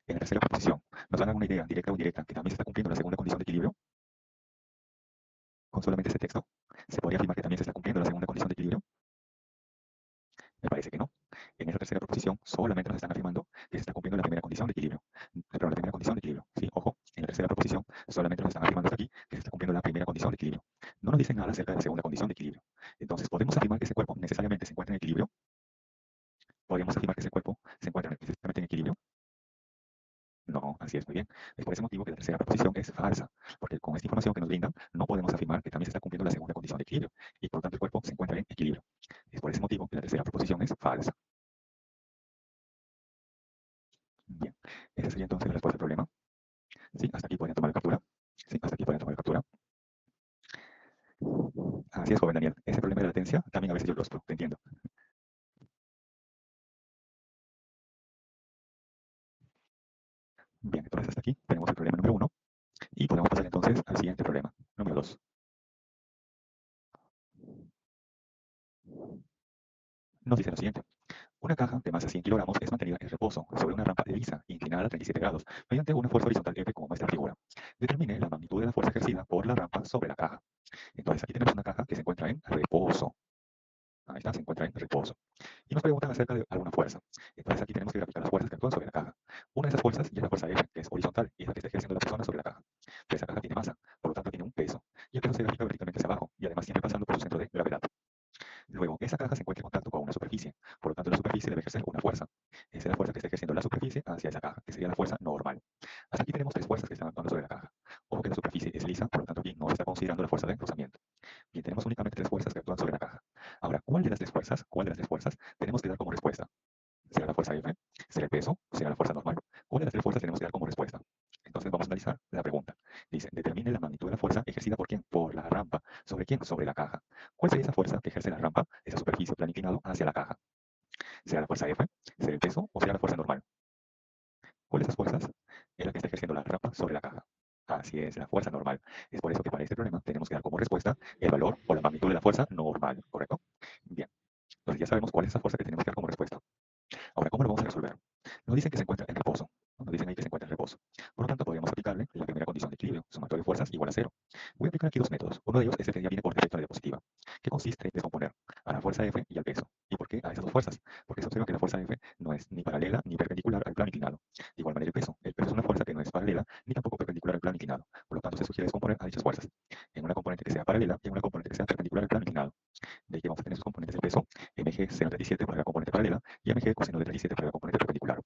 En la tercera proposición nos dan alguna idea, directa o indirecta, que también se está cumpliendo la segunda condición de equilibrio. Con solamente ese texto, ¿se podría afirmar que también se está cumpliendo la segunda condición de equilibrio? Me parece que no. En esa tercera proposición solamente nos están afirmando que se está cumpliendo la primera condición de equilibrio. Perdón, la primera condición de equilibrio. Sí, ojo, en la tercera proposición solamente nos están afirmando hasta aquí que se está cumpliendo la primera condición de equilibrio. No nos dicen nada acerca de la segunda condición de equilibrio. Entonces, ¿podemos afirmar que ese cuerpo necesariamente se encuentra en equilibrio? ¿Podríamos afirmar que ese cuerpo se encuentra necesariamente en equilibrio? No, así es, muy bien. Es por ese motivo que la tercera proposición es falsa, porque con esta información que nos brindan, no podemos afirmar que también se está cumpliendo la segunda condición de equilibrio, y por lo tanto el cuerpo se encuentra en equilibrio. Es por ese motivo que la tercera proposición es falsa. Bien, esa sería entonces la respuesta al problema. Sí, hasta aquí podrían tomar la captura. Sí. hasta aquí pueden tomar captura. Así es, joven Daniel. Ese problema de latencia también a veces yo lo rostro, te entiendo. Bien, entonces hasta aquí tenemos el problema número 1 y podemos pasar entonces al siguiente problema, número 2. Nos dice lo siguiente. Una caja de masa 100 kilogramos es mantenida en reposo sobre una rampa lisa inclinada a 37 grados mediante una fuerza horizontal F como muestra la figura. Determine la magnitud de la fuerza ejercida por la rampa sobre la caja. Entonces aquí tenemos una caja que se encuentra en reposo. Ahí está, se encuentra en reposo. Y nos preguntan acerca de alguna fuerza. Entonces aquí tenemos que graficar las fuerzas que actúan sobre la caja. Una de esas fuerzas ya es la fuerza F, que es horizontal, y es la que está ejerciendo la persona sobre la caja. Pero esa caja tiene masa, por lo tanto tiene un peso. Y el peso se grafica verticalmente hacia abajo, y además siempre pasando por su centro de gravedad. Luego, esa caja se encuentra en contacto con una superficie. Por lo tanto, la superficie debe ejercer una fuerza. Esa es la fuerza que está ejerciendo la superficie hacia esa caja, que sería la fuerza normal. Hasta aquí tenemos tres fuerzas que están actuando sobre la caja. Ojo que la superficie es lisa, por lo tanto aquí no se está considerando la fuerza de rozamiento. Bien, tenemos únicamente tres fuerzas que actúan sobre la caja. Ahora, cuál de las tres fuerzas tenemos que dar como respuesta? ¿Será la fuerza F? ¿Será el peso? ¿Será la fuerza normal? ¿Cuál de las tres fuerzas tenemos que dar como respuesta? Entonces vamos a analizar la pregunta. Dice, determine la magnitud de la fuerza ejercida por quién, por la rampa. ¿Sobre quién? Sobre la caja. ¿Cuál sería esa fuerza que ejerce la rampa, esa superficie plano inclinado hacia la caja? ¿Será la fuerza F? ¿Será el peso? ¿O será la fuerza normal? ¿Cuál de esas fuerzas es la que está ejerciendo la rampa sobre la caja? Así es, la fuerza normal. Es por eso que para este problema tenemos que dar como respuesta el valor o la magnitud de la fuerza normal, ¿correcto? Bien, entonces ya sabemos cuál es esa fuerza que tenemos que dar como respuesta. Ahora, ¿cómo lo vamos a resolver? Nos dicen que se encuentra en reposo. Nos dicen ahí que se encuentra en reposo. Por lo tanto, podríamos aplicarle la primera condición de equilibrio, sumatorio de fuerzas igual a cero. Voy a aplicar aquí dos métodos. Uno de ellos es el que ya viene por defecto en la diapositiva, que consiste en descomponer a la fuerza F y al peso. ¿Y por qué a esas dos fuerzas? Porque se observa que la fuerza F no es ni paralela ni perpendicular al plano inclinado. De igual manera el peso. El peso es una fuerza que no es paralela ni tampoco perpendicular al plano inclinado. Por lo tanto, se sugiere descomponer a dichas fuerzas en una componente que sea paralela y en una componente que sea perpendicular al plano inclinado. De ahí que vamos a tener sus componentes de peso, mg seno 37 para la componente paralela y mg coseno de 37 para la componente perpendicular.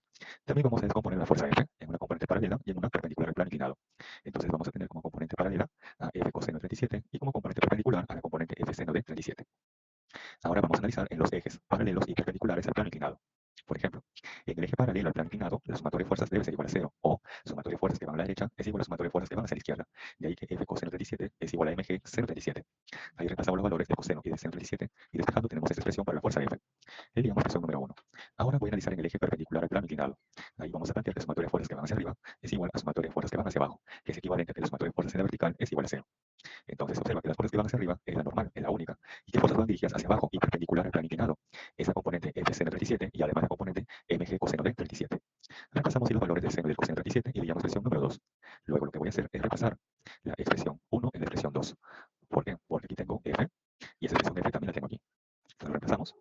También vamos a descomponer la fuerza F en una componente paralela y en una perpendicular al plano inclinado. Entonces vamos a tener como componente paralela a F coseno de 37 y como componente perpendicular a la componente F seno de 37. Ahora vamos a analizar en los ejes paralelos y perpendiculares al plano inclinado. Por ejemplo, en el eje paralelo al plano inclinado, la sumatoria de fuerzas debe ser igual a cero, o sumatoria de fuerzas que van a la derecha es igual a sumatoria de fuerzas que van hacia la izquierda. De ahí que F coseno 37 es igual a mg seno 37. Ahí repasamos los valores de coseno y de seno 37 y despejando tenemos esta expresión para la fuerza F. Leíamos expresión número 1. Ahora voy a analizar en el eje perpendicular al plano inclinado. Ahí vamos a plantear que la sumatoria de fuerzas que van hacia arriba es igual a sumatoria de fuerzas que van hacia abajo, que es equivalente a que la sumatoria de fuerzas en la vertical es igual a cero. Entonces observa que las fuerzas que van hacia arriba es la normal, es la única. ¿Y qué fuerzas van dirigidas hacia abajo y perpendicular al plano inclinado? Es la componente F seno 37 y además la componente mg coseno de 37. Repasamos los valores del seno y del coseno de 37 y le llamo expresión número 2. Luego lo que voy a hacer es repasar la expresión 1 en la expresión 2. ¿Por qué? Porque aquí tengo F y esa expresión F también la tengo aquí. Entonces lo reemplazamos.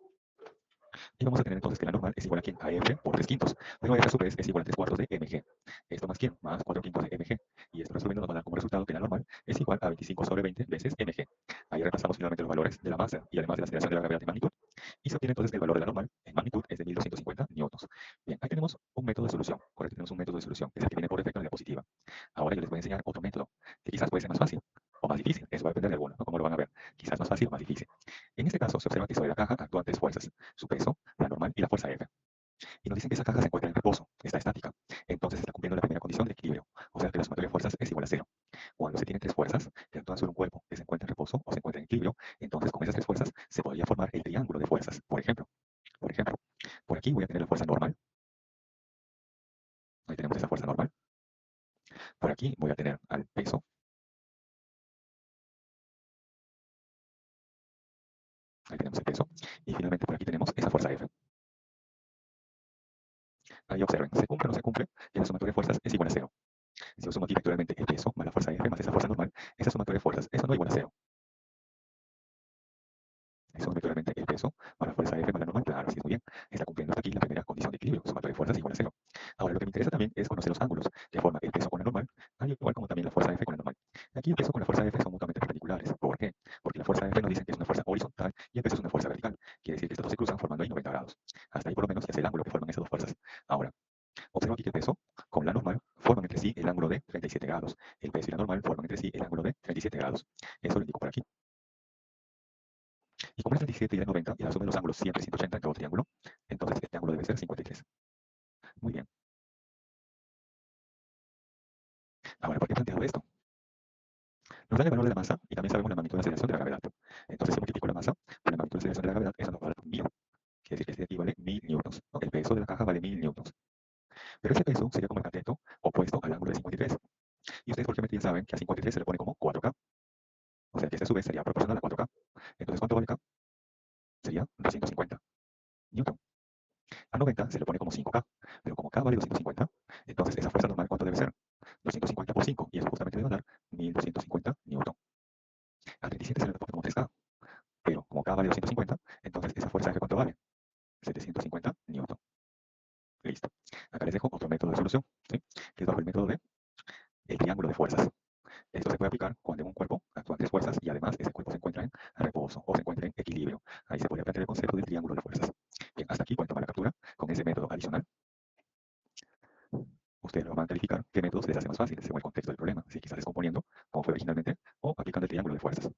Y vamos a tener entonces que la normal es igual a ¿quién? A F por 3 quintos. Luego F a su vez es igual a 3 cuartos de mg. Esto más ¿quién? Más 4 quintos de mg. Y esto resolviendo nos va a dar como resultado que la normal es igual a 25 sobre 20 veces mg. Ahí repasamos finalmente los valores de la masa y además de la aceleración de la gravedad de magnitud. Y se obtiene entonces que el valor de la normal en magnitud es de 1250 newtons. Bien, ahí tenemos un método de solución. Correcto, tenemos un método de solución que es el que viene por defecto en la diapositiva. Ahora yo les voy a enseñar otro método que quizás puede ser más fácil o más difícil. Eso va a depender de alguno, ¿no? Como lo van a ver. Quizás más fácil o más difícil. En este caso se observa que sobre la caja actúan tres fuerzas: su peso, la normal y la fuerza F. Y nos dicen que esa caja se encuentra en reposo, está estática. Entonces está cumpliendo la primera condición de equilibrio, o sea que la sumatoria de fuerzas es igual a cero. Cuando se tienen tres fuerzas que actúan sobre un cuerpo que se encuentra en reposo o se encuentra en equilibrio, entonces con esas tres fuerzas se podría formar el triángulo de fuerzas. Por ejemplo, por aquí voy a tener la fuerza normal. Ahí tenemos esa fuerza normal. Por aquí voy a tener al peso. Ahí tenemos el peso. Y finalmente por aquí tenemos esa fuerza F. Ahí observen, se cumple o no se cumple, que la sumatoria de fuerzas es igual a cero. Si yo sumo aquí vectorialmente el peso más la fuerza F más esa fuerza normal, esa sumatoria de fuerzas, eso no es igual a cero. Eso vectorialmente el peso más la fuerza F más la normal, claro, sí, muy bien. Está cumpliendo hasta aquí la primera condición de equilibrio, sumatoria de fuerzas igual a cero. Ahora, lo que me interesa también es conocer los ángulos que forman el peso con la normal, al igual como también la fuerza F con la normal. Aquí el peso con la fuerza F son mutuamente perpendiculares. ¿Por qué? Porque la fuerza F nos dice que es una fuerza horizontal y el peso es una fuerza vertical. Quiere decir que estos dos se cruzan formando ahí 90 grados. Hasta ahí por lo menos es el ángulo que forman esas dos fuerzas. Ahora, observo aquí que el peso con la normal forman entre sí el ángulo de 37 grados. El peso y la normal forman entre sí el ángulo de 37 grados. Eso lo indico por aquí. Y como es 37 y es 90, y la suma de los ángulos siempre es 180 en todo triángulo, entonces este ángulo debe ser 53. Muy bien. Ahora, ¿por qué he planteado esto? Nos dan el valor de la masa y también sabemos la magnitud de la aceleración de la gravedad. Entonces, si multiplico la masa por la magnitud de la aceleración de la gravedad, eso nos va a dar 1000. Quiere decir que este equivale 1000 newtons, ¿no? El peso de la caja vale 1000 newtons. Pero ese peso sería como el cateto opuesto al ángulo de 53. Y ustedes por geometría saben que a 53 se le pone como 4K. O sea que este a su vez sería proporcional a 4K. Entonces, ¿cuánto vale K? Sería 250 newton. A 90 se le pone como 5K. Pero como K vale 250, entonces esa fuerza normal, ¿cuánto debe ser? 250 por 5. Y eso justamente debe dar 1250 newton. A 37 se le pone como 3K. Pero como K vale 250, entonces esa fuerza F, ¿cuánto vale? 750 newton. Listo. Acá les dejo otro método de solución, ¿sí? Que es bajo el método de el triángulo de fuerzas. Esto se puede aplicar cuando en un cuerpo actúan tres fuerzas y además ese cuerpo se encuentra en reposo o se encuentra en equilibrio. Ahí se puede plantear el concepto del triángulo de fuerzas. Bien, hasta aquí pueden tomar la captura con ese método adicional. Ustedes lo van a calificar qué métodos les hace más fácil según el contexto del problema. Si quizás descomponiendo, como fue originalmente, o aplicando el triángulo de fuerzas.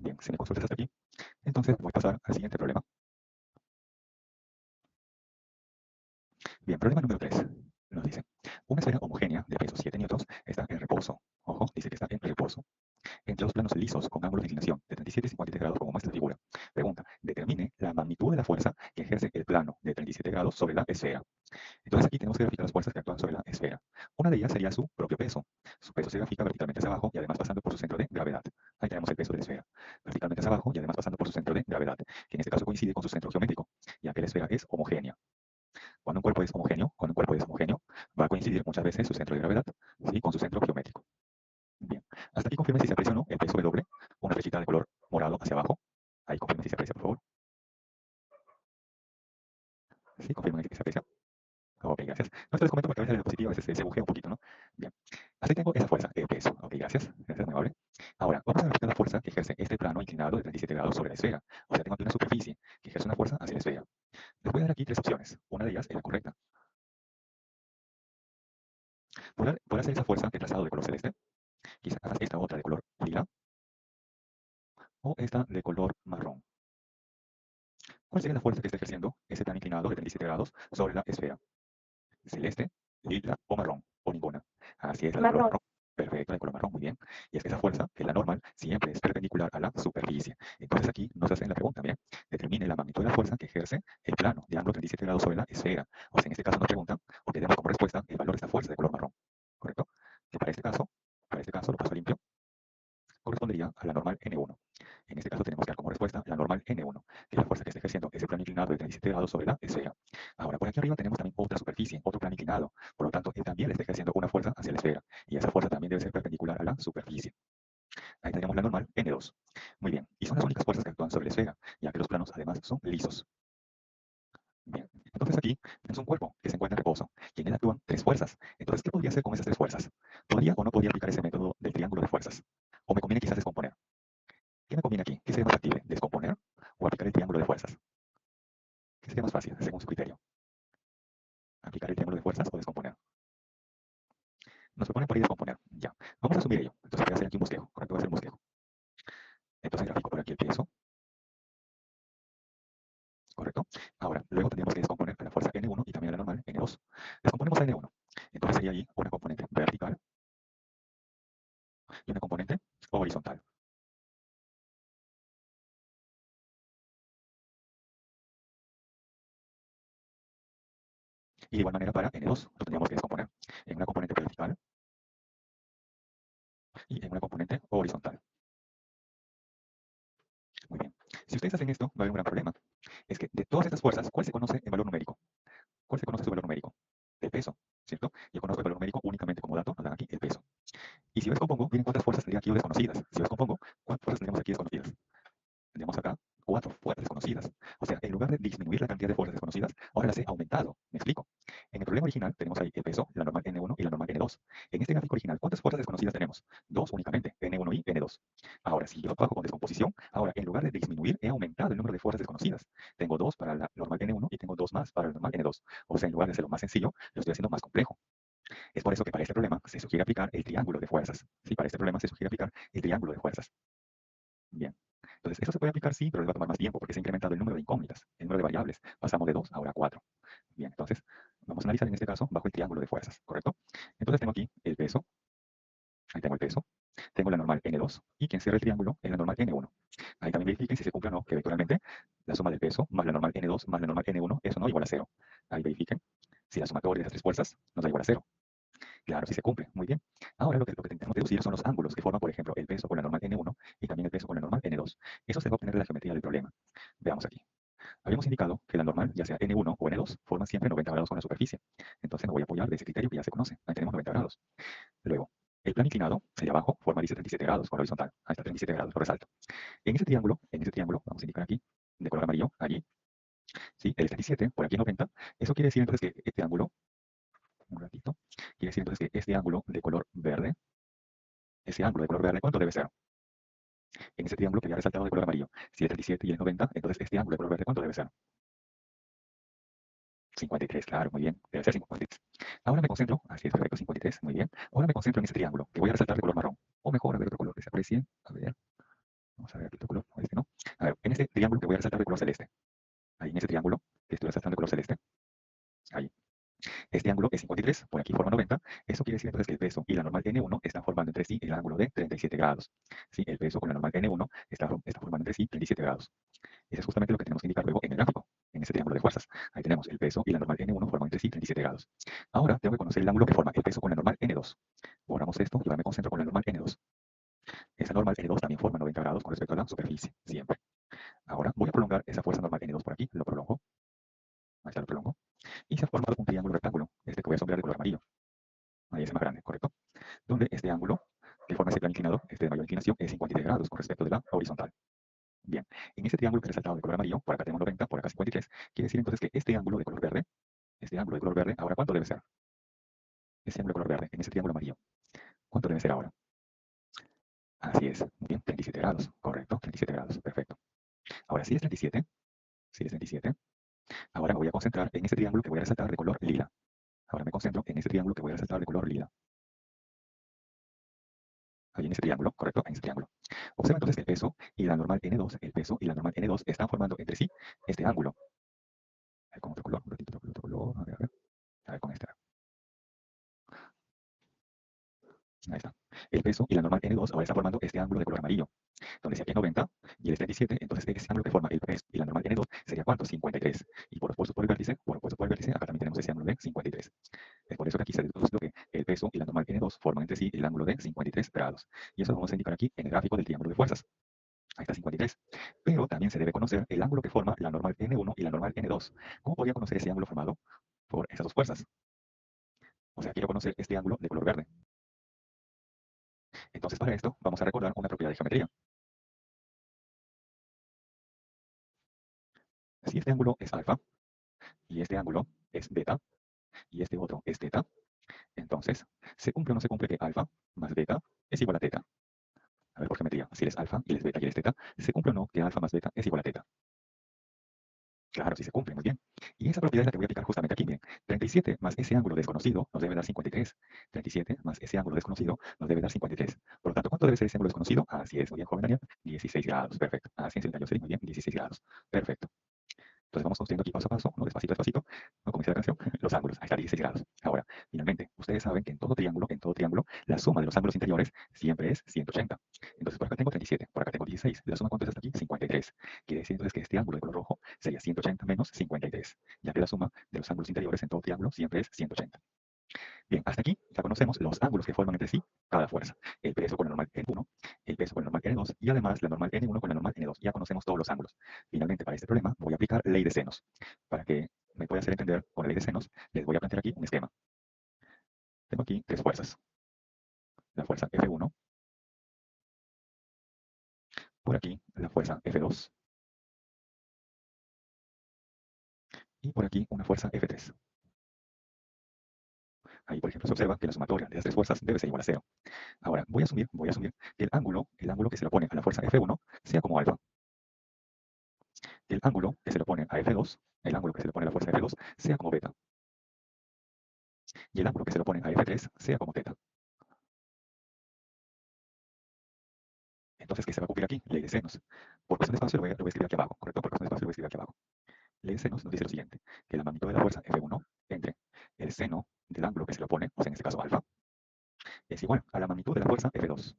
Bien, si me consultas hasta aquí, entonces voy a pasar al siguiente problema. Bien, problema número 3. Nos dice, una esfera homogénea de peso 7 newtons está en reposo. Ojo, dice que está en reposo. Entre los planos lisos con ángulos de inclinación de 37 y 53 grados como muestra la figura. Pregunta, determine la magnitud de la fuerza que ejerce el plano de 37 grados sobre la esfera. Entonces aquí tenemos que graficar las fuerzas que actúan sobre la esfera. Una de ellas sería su propio peso. Su peso se grafica verticalmente hacia abajo y además pasando por su centro de gravedad. Ahí tenemos el peso de la esfera. Verticalmente hacia abajo y además pasando por su centro de gravedad, que en este caso coincide con su centro geométrico, ya que la esfera es homogénea. Cuando un cuerpo es homogéneo, va a coincidir muchas veces su centro de gravedad, ¿sí? Con su centro geométrico. Bien, hasta aquí confirmen si se aprecia o no el peso W, una flechita de color morado hacia abajo. Ahí confirmen si se aprecia, por favor. Sí, confirmen que se aprecia. Ok, gracias. No te les comento porque a veces la diapositiva a veces se bujea un poquito, ¿no? Bien, hasta ahí tengo esa fuerza, el peso. Ok, gracias. Gracias, muy amable. Ahora, vamos a verificar la fuerza que ejerce este plano inclinado de 37 grados sobre la esfera. O sea, tengo aquí una superficie que ejerce una fuerza hacia la esfera. Les voy a dar aquí tres opciones. Una de ellas es la correcta. Por hacer esa fuerza he trazado de color celeste, quizás esta otra de color lila o esta de color marrón. ¿Cuál sería la fuerza que está ejerciendo ese plano inclinado de 37 grados sobre la esfera? ¿Celeste, lila o marrón? O ninguna. Así es, la de color marrón. Perfecto, la de color marrón, muy bien. Y es que esa fuerza, que es la normal, siempre es perpendicular a la superficie. Entonces aquí nos hacen la pregunta, bien, determine la magnitud de la fuerza que ejerce el plano de ángulo 37 grados sobre la esfera. O sea, en este caso nos preguntan, o tenemos como respuesta el valor de esta fuerza de color marrón, ¿correcto? Que para este caso lo paso limpio, correspondería a la normal N1. En este caso tenemos que dar como respuesta la normal N1, que es la fuerza que está ejerciendo ese plano inclinado de 37 grados sobre la esfera. Ahora, por aquí arriba tenemos también otra superficie, otro plano inclinado. Por lo tanto, él también está ejerciendo una fuerza hacia la esfera. Y esa fuerza también debe ser perpendicular a la superficie. Ahí tenemos la normal N2. Muy bien. Y son las únicas fuerzas que actúan sobre la esfera, ya que los planos además son lisos. Bien. Entonces aquí tenemos un cuerpo que se encuentra en reposo y en él actúan tres fuerzas. Entonces, ¿qué podría hacer con esas tres fuerzas? ¿Podría o no podría aplicar ese método del triángulo de fuerzas? ¿O me conviene quizás descomponer? ¿Qué me conviene aquí? ¿Qué sería más factible? ¿Descomponer o aplicar el triángulo de fuerzas? ¿Qué sería más fácil, según su criterio? ¿Aplicar el triángulo de fuerzas o descomponer? Nos propone por ahí descomponer. Ya. Vamos a asumir ello. Entonces voy a hacer aquí un bosquejo. Correcto, voy a hacer un bosquejo. Entonces grafico por aquí el peso. Correcto. Ahora, luego tendríamos que descomponer a la fuerza N1 y también a la normal N2. Descomponemos a N1. Entonces sería ahí una componente vertical y una componente horizontal. Y de igual manera para N2 lo tendríamos que descomponer en una componente vertical y en una componente horizontal. Muy bien. Si ustedes hacen esto, va a haber un gran problema. Es que de todas estas fuerzas, ¿cuál se conoce el valor numérico? ¿Cuál se conoce su valor numérico? El peso, ¿cierto? Yo conozco el valor numérico únicamente como dato, nos dan aquí el peso. Y si yo descompongo, miren cuántas fuerzas tendría aquí yo desconocidas. Si yo descompongo, ¿cuántas fuerzas tenemos aquí desconocidas? Tenemos acá cuatro fuerzas desconocidas. O sea, en lugar de disminuir la cantidad de fuerzas desconocidas, ahora las he aumentado. ¿Me explico? En el problema original tenemos ahí el peso, la normal N1 y la normal N2. En este gráfico original, ¿cuántas fuerzas desconocidas tenemos? Dos únicamente, N1 y N2. Ahora, si yo trabajo con descomposición, ahora en lugar de disminuir, he aumentado el número de fuerzas desconocidas. Tengo dos para la normal N1 y tengo dos más para la normal N2. O sea, en lugar de hacerlo más sencillo, lo estoy haciendo más complejo. Es por eso que para este problema se sugiere aplicar el triángulo de fuerzas. Sí, para este problema se sugiere aplicar el triángulo de fuerzas. Bien. Entonces, eso se puede aplicar sí, pero les va a tomar más tiempo porque se ha incrementado el número de incógnitas, el número de variables. Pasamos de 2 ahora a 4. Bien, entonces, vamos a analizar en este caso bajo el triángulo de fuerzas, ¿correcto? Entonces tengo aquí el peso, ahí tengo el peso, tengo la normal N2 y quien cierra el triángulo es la normal N1. Ahí también verifiquen si se cumple o no, que vectorialmente la suma del peso más la normal N2 más la normal N1, eso no igual a 0. Ahí verifiquen si la sumatoria de las tres fuerzas nos da igual a 0. Claro, sí se cumple, muy bien. Ahora lo que intentamos deducir son los ángulos que forman, por ejemplo, el peso con la normal N1 y también el peso con la normal N2. Eso se va a obtener de la geometría del problema. Veamos aquí. Habíamos indicado que la normal, ya sea N1 o N2, forman siempre 90 grados con la superficie. Entonces me voy a apoyar de ese criterio que ya se conoce. Ahí tenemos 90 grados. Luego, el plano inclinado, sería abajo, formaliza 37 grados con la horizontal. Ahí está, 37 grados, lo resalto. En ese triángulo, vamos a indicar aquí, de color amarillo, allí, ¿sí? El 37, por aquí 90. Eso quiere decir entonces que este ángulo, un ratito, quiere decir entonces que este ángulo de color verde, ese ángulo de color verde, ¿cuánto debe ser? En ese triángulo que había resaltado de color amarillo. Si el 37 y el 90, entonces este ángulo de color verde, ¿cuánto debe ser? 53, claro, muy bien, debe ser 53. Ahora me concentro, así es, perfecto, 53, muy bien. Ahora me concentro en ese triángulo, que voy a resaltar de color marrón. O mejor, a ver otro color que se aprecie. A ver, vamos a ver aquí otro color, o este no. A ver, en este triángulo que voy a resaltar de color celeste. Ahí en ese triángulo que estoy resaltando de color celeste. Ahí. Este ángulo es 53, por aquí forma 90. Eso quiere decir entonces que el peso y la normal N1 están formando entre sí el ángulo de 37 grados. Sí, el peso con la normal N1 está formando entre sí 37 grados. Eso es justamente lo que tenemos que indicar luego en el gráfico, en ese triángulo de fuerzas. Ahí tenemos el peso y la normal N1 forman entre sí 37 grados. Ahora tengo que conocer el ángulo que forma el peso con la normal N2. Borramos esto y ahora me concentro con la normal N2. Esa normal N2 también forma 90 grados con respecto a la superficie, siempre. Ahora voy a prolongar esa fuerza normal N2 por aquí, lo prolongo. Ahí está, lo prolongo. Y se ha formado un triángulo rectángulo, este que voy a sombrear de color amarillo. Ahí es más grande, ¿correcto? Donde este ángulo que forma ese plano inclinado, este de mayor inclinación, es 53 grados con respecto de la horizontal. Bien, en ese triángulo que he resaltado de color amarillo, por acá tenemos 90, por acá 53, quiere decir entonces que este ángulo de color verde, ahora ¿cuánto debe ser? Ese ángulo de color verde, en ese triángulo amarillo, ¿cuánto debe ser ahora? Así es, muy bien, 37 grados, correcto, 37 grados, perfecto. Ahora sí es 37, sí es 37. Ahora me voy a concentrar en ese triángulo que voy a resaltar de color lila. Ahora me concentro en ese triángulo que voy a resaltar de color lila. Ahí en ese triángulo, correcto, en ese triángulo. Observa entonces que el peso y la normal N2, el peso y la normal N2 están formando entre sí este ángulo. A ver, con otro color, un ratito, otro color, a ver con este. Ahí está. El peso y la normal N2 ahora está formando este ángulo de color amarillo. Donde si aquí es 90 y él es 37, entonces ese ángulo que forma el peso y la normal N2 sería ¿cuánto? 53. Y por opuesto por el vértice, acá también tenemos ese ángulo de 53. Es por eso que aquí se deduce que el peso y la normal N2 forman entre sí el ángulo de 53 grados. Y eso lo vamos a indicar aquí en el gráfico del triángulo de fuerzas. Ahí está 53. Pero también se debe conocer el ángulo que forma la normal N1 y la normal N2. ¿Cómo podría conocer ese ángulo formado por esas dos fuerzas? O sea, quiero conocer este ángulo de color verde. Entonces, para esto, vamos a recordar una propiedad de geometría. Si este ángulo es alfa, y este ángulo es beta, y este otro es teta, entonces, ¿se cumple o no se cumple que alfa más beta es igual a teta? A ver, por geometría, si él es alfa y él es beta y él es teta, ¿se cumple o no que alfa más beta es igual a teta? Claro, sí se cumple, muy bien. Y esa propiedad es la que voy a aplicar justamente aquí. Miren, 37 más ese ángulo desconocido nos debe dar 53. 37 más ese ángulo desconocido nos debe dar 53. Por lo tanto, ¿cuánto debe ser ese ángulo desconocido? Así es, muy bien, joven Daniel. 16 grados, perfecto. Así es el tallo, muy bien, 16 grados. Perfecto. Entonces vamos construyendo aquí paso a paso, ¿no? Despacito, despacito, ¿no? Como dice la canción, los ángulos, ahí está 16 grados. Ahora, finalmente, ustedes saben que en todo triángulo, la suma de los ángulos interiores siempre es 180. Entonces por acá tengo 37, por acá tengo 16, la suma ¿cuánto es hasta aquí? 53. Quiere decir entonces que este ángulo de color rojo sería 180 menos 53, ya que la suma de los ángulos interiores en todo triángulo siempre es 180. Bien, hasta aquí ya conocemos los ángulos que forman entre sí cada fuerza. El peso con la normal N1, el peso con la normal N2 y además la normal N1 con la normal N2. Ya conocemos todos los ángulos. Finalmente, para este problema voy a aplicar ley de senos. Para que me pueda hacer entender con la ley de senos, les voy a plantear aquí un esquema. Tengo aquí tres fuerzas. La fuerza F1, por aquí la fuerza F2 y por aquí una fuerza F3. Ahí, por ejemplo, se observa que la sumatoria de las tres fuerzas debe ser igual a cero. Ahora, voy a asumir que el ángulo que se le opone a la fuerza F1 sea como alfa. El ángulo que se le opone a F2, el ángulo que se le opone a la fuerza F2, sea como beta. Y el ángulo que se le opone a F3 sea como teta. Entonces, ¿qué se va a cumplir aquí? Ley de senos. Por cuestión de espacio lo voy a escribir aquí abajo, ¿correcto? Por cuestión de espacio lo voy a escribir aquí abajo. Ley de senos nos dice lo siguiente, que la magnitud de la fuerza F1 entre el seno del ángulo que se le opone, o sea, en este caso alfa, es igual a la magnitud de la fuerza F2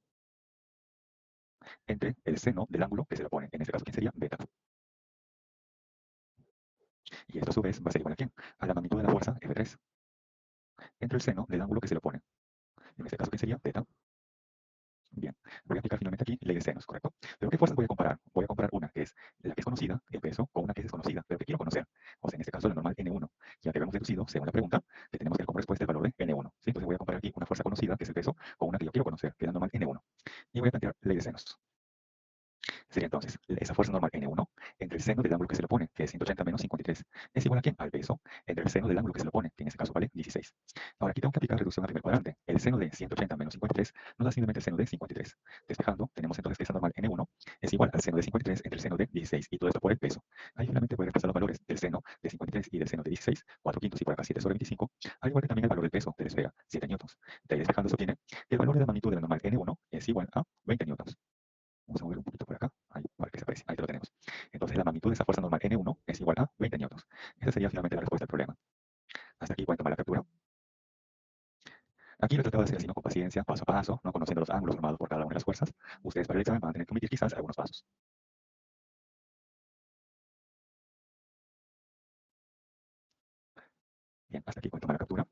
entre el seno del ángulo que se le opone, en este caso, ¿quién sería? Beta. Y esto a su vez va a ser igual a ¿quién? A la magnitud de la fuerza F3 entre el seno del ángulo que se le opone. En este caso, ¿quién sería? Beta. Bien, voy a aplicar finalmente aquí ley de senos, ¿correcto? Pero ¿qué fuerzas voy a comparar? Voy a comparar una que es la que es conocida, el peso, con una que es desconocida, pero que quiero conocer. O sea, en este caso la normal N1, ya que habíamos deducido, según la pregunta, que tenemos que dar como respuesta el valor de N1. ¿Sí? Entonces voy a comparar aquí una fuerza conocida, que es el peso, con una que yo quiero conocer, que es la normal N1. Y voy a plantear ley de senos. Sería entonces esa fuerza normal N1 entre el seno del ángulo que se le opone, que es 180 menos 53, es igual a ¿quién? Al peso entre el seno del ángulo que se le opone, que en este caso vale 16. Ahora aquí tengo que aplicar reducción a primer cuadrante. El seno de 180 menos 53 nos da simplemente el seno de 53. Despejando, tenemos entonces que esa normal N1 es igual al seno de 53 entre el seno de 16 y todo esto por el peso. Ahí finalmente voy a reemplazar los valores del seno de 53 y del seno de 16, 4 quintos y por acá 7 sobre 25, al igual que también el valor del peso de la esfera, 7 newtons. De ahí despejando se obtiene que el valor de la magnitud de la normal N1 es igual a 20 newtons. Vamos a mover un poquito por acá, ahí, para que se aprecie. Ahí te lo tenemos. Entonces la magnitud de esa fuerza normal N1 es igual a 20 newtons. Esa sería finalmente la respuesta al problema. Hasta aquí pueden tomar la captura. Aquí lo he tratado de hacer así, ¿no? Con paciencia, paso a paso, no conociendo los ángulos formados por cada una de las fuerzas. Ustedes para el examen van a tener que omitir quizás algunos pasos. Bien, hasta aquí pueden tomar la captura.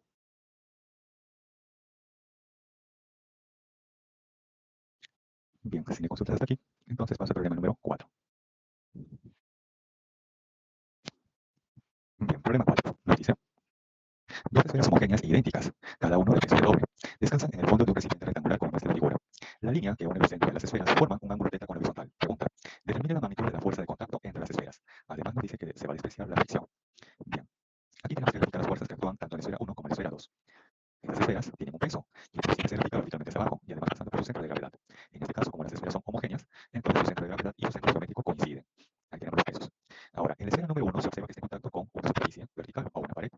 Bien, si me consultas hasta aquí, entonces paso al problema número 4. Bien, problema 4. Nos dice: dos esferas homogéneas e idénticas, cada uno de peso doble, descansan en el fondo de un recipiente rectangular como muestra la figura. La línea que une el centro de las esferas forma un ángulo θ con la horizontal. Pregunta: determine la magnitud de la fuerza de contacto entre las esferas. Además nos dice que se va a despreciar la fricción. Bien, aquí tenemos que verificar las fuerzas que actúan tanto en la esfera 1 como en la esfera 2. Estas esferas tienen un peso y el peso siempre se radica verticalmente hacia abajo y además pasando por su centro de gravedad. En este caso, como las esferas son homogéneas, entonces su centro de gravedad y su centro geométrico coinciden. Ahí tenemos los pesos. Ahora, en la esfera número 1 se observa que está en contacto con una superficie vertical o una pared.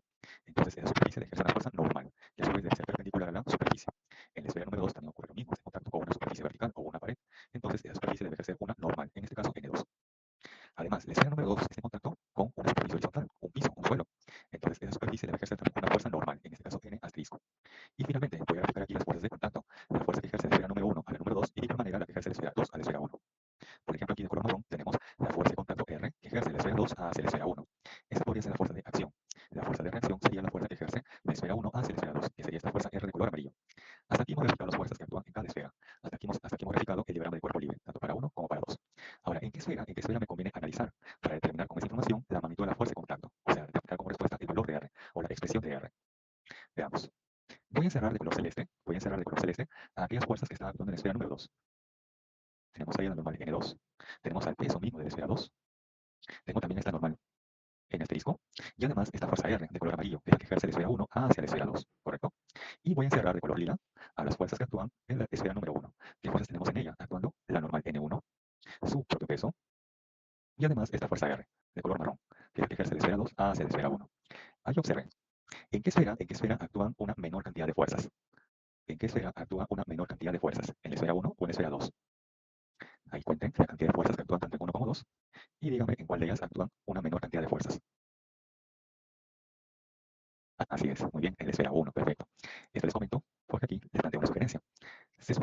Entonces, esa superficie ejerce una fuerza normal y a su vez debe ser perpendicular a la superficie. En la esfera número 2 también ocurre lo mismo, está en contacto con una superficie vertical o una pared. Entonces, esa superficie debe ejercer una normal, en este caso N2. Además, la esfera número 2 está en contacto con una superficie horizontal, un piso, un suelo. Entonces, esa superficie debe ejercer también una fuerza normal, en este caso N asterisco. Y finalmente, voy a aplicar aquí las fuerzas de contacto, la fuerza que ejerce la esfera número 1 a la número 2 y de igual manera la que ejerce la esfera 2 a la esfera 1. Por ejemplo, aquí de color marrón tenemos la fuerza de contacto R que ejerce la esfera 2 hacia la esfera 1. Esta podría ser la fuerza de acción. La fuerza de reacción sería la fuerza que ejerce la esfera 1 hacia la esfera 2, que sería esta fuerza R de color amarillo. Hasta aquí hemos verificado las fuerzas que actúan en cada esfera. Hasta aquí hemos verificado el diagrama de cuerpo libre, tanto para 1 como para 2. Ahora, ¿en qué esfera me conviene analizar para determinar con esta información la magnitud de la fuerza de contacto? O sea, determinar como respuesta el valor de R o la expresión de R. Veamos. Voy a encerrar de color celeste a aquellas fuerzas que están actuando en la esfera número 2. Tenemos ahí la normal N2. Tenemos al peso mismo de la esfera 2. Tengo también esta normal N asterisco. Y además esta fuerza R de color amarillo, que es la que ejerce la esfera 1 hacia la esfera 2. ¿Correcto? Y voy a encerrar de color lila a las fuerzas que actúan en la esfera número 1. ¿Qué fuerzas tenemos en ella? Actuando la normal N1, su propio peso, y además esta fuerza R de color marrón, que es la que ejerce la esfera 2 hacia la esfera 1. Ahí observen. ¿En qué esfera actúan una menor cantidad de fuerzas? ¿En qué esfera actúa una menor cantidad de fuerzas? ¿En la esfera 1 o en la esfera 2? Ahí cuenten la cantidad de fuerzas que actúan tanto en 1 como 2 y díganme en cuál de ellas actúan una menor cantidad de fuerzas. Así es, muy bien, en la esfera 1, perfecto. Esto les comento porque aquí les planteo una sugerencia. Se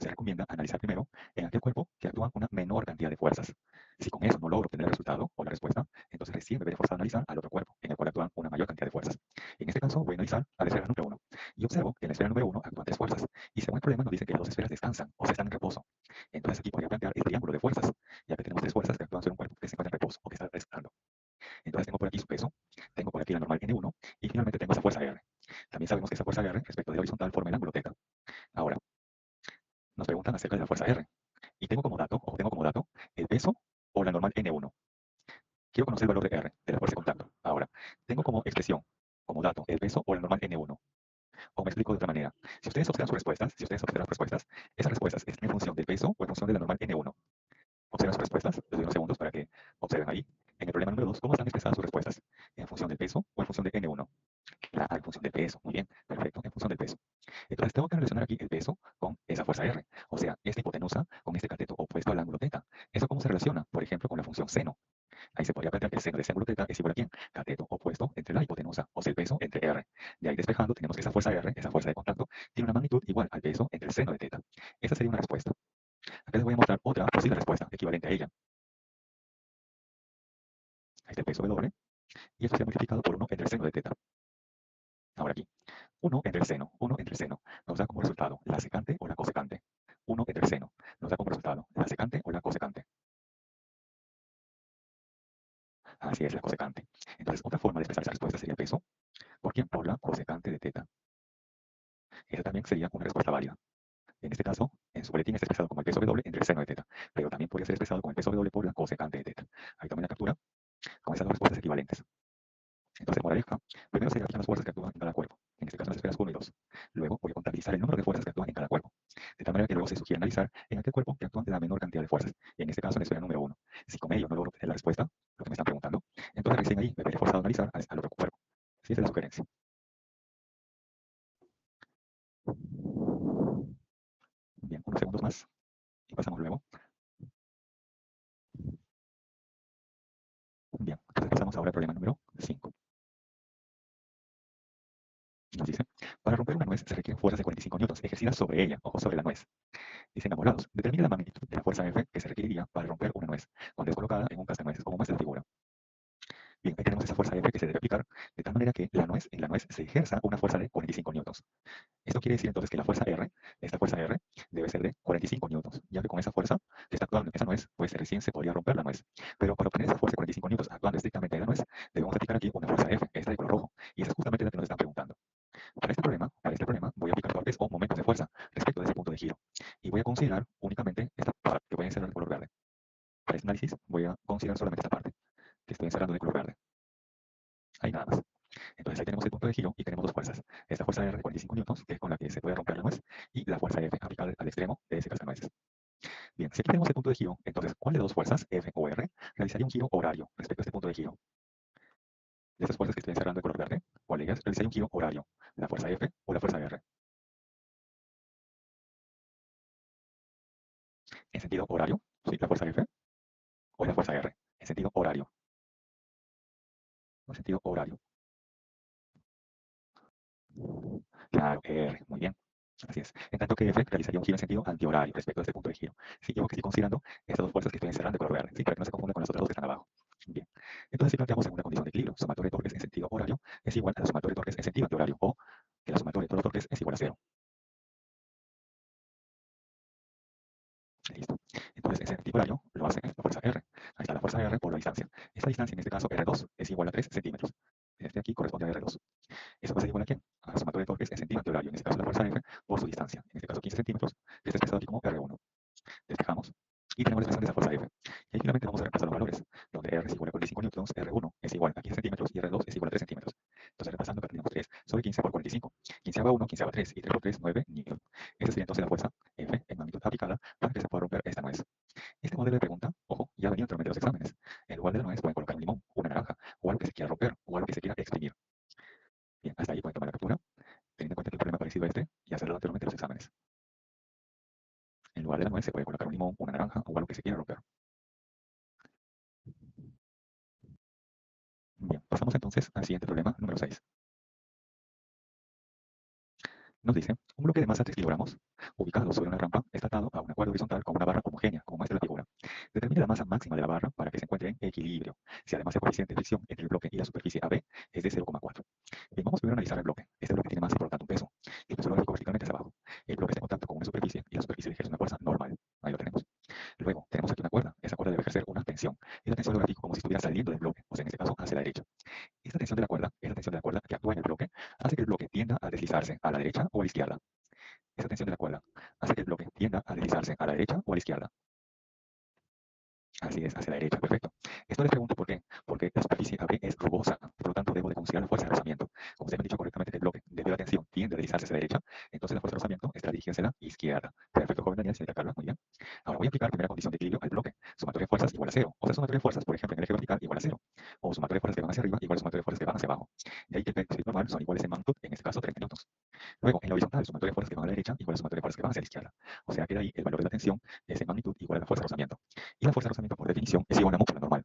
recomienda analizar primero en aquel cuerpo que actúa una menor cantidad de fuerzas. Si con eso no logro obtener el resultado o la respuesta, entonces recién me veré forzado a analizar al otro cuerpo en el cual actúan una mayor cantidad de fuerzas. En este caso voy a analizar a la esfera número 1 y observo que en la esfera número 1 actúan 3 fuerzas y según el problema nos dice que las 2 esferas descansan o se están en reposo. Entonces aquí podría plantear el triángulo de fuerzas, ya que tenemos 3 fuerzas que actúan sobre un cuerpo que se encuentra en reposo o que está respirando. Entonces tengo por aquí su peso, tengo por aquí la normal N1 y finalmente tengo esa fuerza R. También sabemos que esa fuerza R respecto de la horizontal forma el ángulo θ. Ahora, nos preguntan acerca de la fuerza R. Y tengo como dato el peso o la normal N1. Quiero conocer el valor de R, de la fuerza de contacto. Ahora, tengo como expresión, como dato, el peso o la normal N1. O me explico de otra manera. Si ustedes observan sus respuestas, esas respuestas están en función del peso o en función de la normal N1. Observen sus respuestas, les doy unos segundos para que observen ahí. En el problema número 2, ¿cómo están expresadas sus respuestas? ¿En función del peso o en función de N1? En función del peso. Muy bien, perfecto, en función del peso. Entonces tengo que relacionar aquí el peso con esa fuerza R. O sea, esta hipotenusa con este cateto opuesto al Ahí se podría plantear que el seno de ese ángulo θ es igual a ¿quién? Cateto opuesto entre la hipotenusa, o sea, el peso entre R. De ahí despejando, tenemos que esa fuerza R, esa fuerza de contacto, tiene una magnitud igual al peso entre el seno de θ. Esa sería una respuesta. Acá les voy a mostrar otra posible respuesta equivalente a ella. Ahí está el peso W, y esto será multiplicado por 1 entre el seno de θ. Ahora aquí, 1 entre el seno, nos da como resultado la secante o la cosecante. 1 entre el seno, nos da como resultado la secante o la cosecante. Así es, la cosecante. Entonces, otra forma de expresar esa respuesta sería peso, ¿por quién? Por la cosecante de θ. Esa también sería una respuesta válida. En este caso, en su boletín está expresado como el peso W entre el seno de θ, pero también podría ser expresado como el peso W por la cosecante de θ. Ahí también la captura con esas dos respuestas equivalentes. Entonces, moraleja, primero se grafican las fuerzas que actúan en cada cuerpo, en este caso en las esferas 1 y 2. Luego voy a contabilizar el número de fuerzas que actúan en cada cuerpo, de tal manera que luego se sugiere analizar en aquel cuerpo que actúan la menor cantidad de fuerzas, en este caso en la esfera número 1. Si con ello no logro obtener la respuesta, lo que me están preguntando, entonces recién ahí me veré forzado a analizar al otro cuerpo. Así es la sugerencia. Bien, unos segundos más y pasamos luego. Bien, entonces pasamos ahora al problema número 5. Nos dice, para romper una nuez se requieren fuerzas de 45 newtons ejercidas sobre ella, ojo, sobre la nuez. Dice, enamorados, determina la magnitud de la fuerza F que se requeriría para romper una nuez cuando es colocada en un cascanueces, como muestra la figura. Bien, ahí tenemos esa fuerza F que se debe aplicar de tal manera que en la nuez se ejerza una fuerza de 45 newtons. Esto quiere decir entonces que la fuerza R, esta fuerza R, debe ser de 45 newtons, ya que con esa fuerza que está actuando en esa nuez, pues recién se podría romper la nuez. Pero para obtener esa fuerza de 45 newtons actuando estrictamente en la nuez, debemos aplicar aquí una fuerza F, esta de color rojo, y esa es justamente la que nos están preguntando. Para este problema, voy a aplicar torques o momentos de fuerza respecto de ese punto de giro. Y voy a considerar únicamente esta parte que voy a encerrar de color verde. Para este análisis voy a considerar solamente esta parte que estoy encerrando de color verde. Ahí nada más. Entonces ahí tenemos el punto de giro y tenemos dos fuerzas. Esta fuerza R de 45 newtons, que es con la que se puede romper la nuez, y la fuerza F aplicada al extremo de ese cascanueces. Bien, si aquí tenemos el punto de giro, entonces, ¿cuál de dos fuerzas, F o R, realizaría un giro horario respecto a este punto de giro? De estas fuerzas que estoy encerrando de color verde, ¿cuál de ellas realizaría un giro horario? ¿La fuerza F o la fuerza R? En sentido horario, ¿sí? ¿La fuerza F o la fuerza R? En sentido horario. En sentido horario. Claro, R, muy bien. Así es. En tanto que F realizaría un giro en sentido antihorario respecto a este punto de giro. Sí, yo que estoy considerando estas dos fuerzas que estoy encerrando de color verde, ¿sí? Para que no se confunda con las otras dos que están abajo. Bien. Entonces, si planteamos en una condición de equilibrio, sumatoria de torques en sentido horario es igual a la sumatoria de torques en sentido antihorario, o que la sumatoria de todos los torques es igual a cero. Listo. Entonces, ese antihorario lo hace la fuerza R. Ahí está la fuerza R por la distancia. Esta distancia, en este caso, R2, es igual a 3 centímetros. Este aquí corresponde a R2. ¿Eso va a ser igual a qué? A la sumatoria de torques en sentido antihorario. En este caso, la fuerza F por su distancia. En este caso, 15 centímetros, que está expresado aquí como R1. Despejamos y tenemos la expresión de esa fuerza F. Y ahí finalmente vamos a reemplazar los valores, donde R es igual a 45 newtons, R1 es igual a 15 centímetros y R2 es igual a 3 centímetros. Entonces, repasando, acá tenemos 3 sobre 15 por 45. 15 a 1, 15 a 3 y 3 por 3, 9 newton. Esa sería entonces la fuerza F en magnitud aplicada para que se pueda romper esta nuez. Este modelo de pregunta, ojo, ya venía anteriormente de los exámenes. En lugar de la nuez pueden colocar un limón, una naranja, o algo que se quiera romper, o algo que se quiera exprimir. Bien, hasta ahí pueden tomar la captura, teniendo en cuenta que el problema parecido a este ya se ha dado anteriormente en los exámenes. En lugar de la nuez se puede colocar un limón, una naranja, o algo que se quiera romper. Bien, pasamos entonces al siguiente problema, número 6. Nos dice, un bloque de masa 3 kilogramos, ubicado sobre una rampa, está atado a una cuerda horizontal con una barra homogénea, como muestra la figura. Determina la masa máxima de la barra para que se encuentre en equilibrio. Si además el coeficiente de fricción entre el bloque y la superficie AB es de 0,4. Bien, vamos primero a analizar el bloque. Este bloque tiene masa y por lo tanto un peso. Y el peso lógico verticalmente hacia abajo. El bloque está en contacto con una superficie y la superficie ejerce una fuerza normal. Ahí lo tenemos. Luego, tenemos aquí una cuerda. Esa cuerda debe ejercer una tensión. Y la tensión lo grafico como si estuviera saliendo del bloque, o sea, en este caso, hacia la derecha. Esta tensión de la cuerda, esta tensión de la cuerda que actúa en el bloque, hace que el bloque tienda a deslizarse a la derecha o a la izquierda. Esa tensión de la cuerda hace que el bloque tienda a deslizarse a la derecha o a la izquierda. Así es, hacia la derecha, perfecto. Esto les pregunto por qué. Porque la superficie AB es rugosa, por lo tanto debo de considerar la fuerza de rozamiento. Como ustedes me han dicho correctamente que el bloque, debido a la tensión, tiende a deslizarse hacia la derecha, entonces la fuerza de rozamiento estará dirigida hacia la izquierda. Perfecto, joven Daniel, señorita Carla, muy bien. Ahora voy a aplicar primera condición de equilibrio al bloque. Sumatoria de fuerzas igual a cero. O sea, sumatoria de fuerzas, por ejemplo, en el eje vertical igual a cero. O sumatoria de fuerzas que van hacia arriba igual a sumatoria de fuerzas que van hacia abajo. De ahí que el peso normal son iguales en magnitud, en este caso 30 newtons. Luego, en la horizontal, sumatoria de fuerzas que van a la derecha igual a sumatoria de fuerzas que van hacia la izquierda. O sea que de ahí el valor de la tensión es en magnitud igual a la fuerza de rozamiento. Y la fuerza de rozamiento, por definición, es igual a mu por la normal.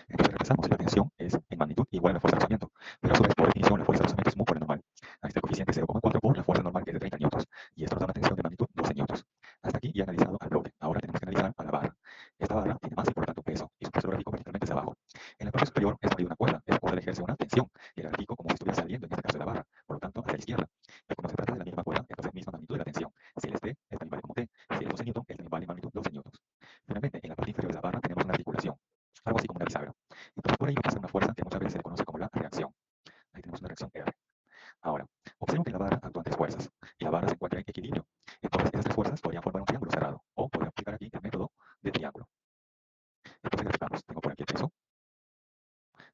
Entonces repasamos, la tensión es en magnitud igual a la fuerza de rozamiento, pero a su vez por definición la fuerza de rozamiento es mu por la normal. Ahí está el coeficiente 0,4 por la fuerza normal que es de 30 newtons, y esto nos da una tensión de magnitud 12 newtons. Hasta aquí ya analizado al bloque. Ahora tenemos que analizar a la barra. Esta barra tiene masa y por lo tanto peso, y su peso gráfico verticalmente hacia abajo. En la parte superior es ponido una cuerda. Esa cuerda le ejerce una tensión, y el gráfico como si estuviera saliendo en este caso de la barra, por lo tanto hacia la izquierda. Y como se trata de la misma cuerda, entonces misma magnitud de la tensión. Si el es T, el también vale como T. Si el es 12 newton, el también vale magnitud 12 newtons. Finalmente, en la parte inferior de la barra tenemos una articulación, algo así como una bisagra. Entonces por ahí pasa una fuerza que muchas veces se le conoce como la reacción. Ahí tenemos una reacción R. Ahora, observo que en la barra actúan tres fuerzas y la barra se encuentra en equilibrio. Entonces esas tres fuerzas podrían formar un triángulo cerrado o podría aplicar aquí el método de triángulo. Entonces graficamos. Tengo por aquí el peso,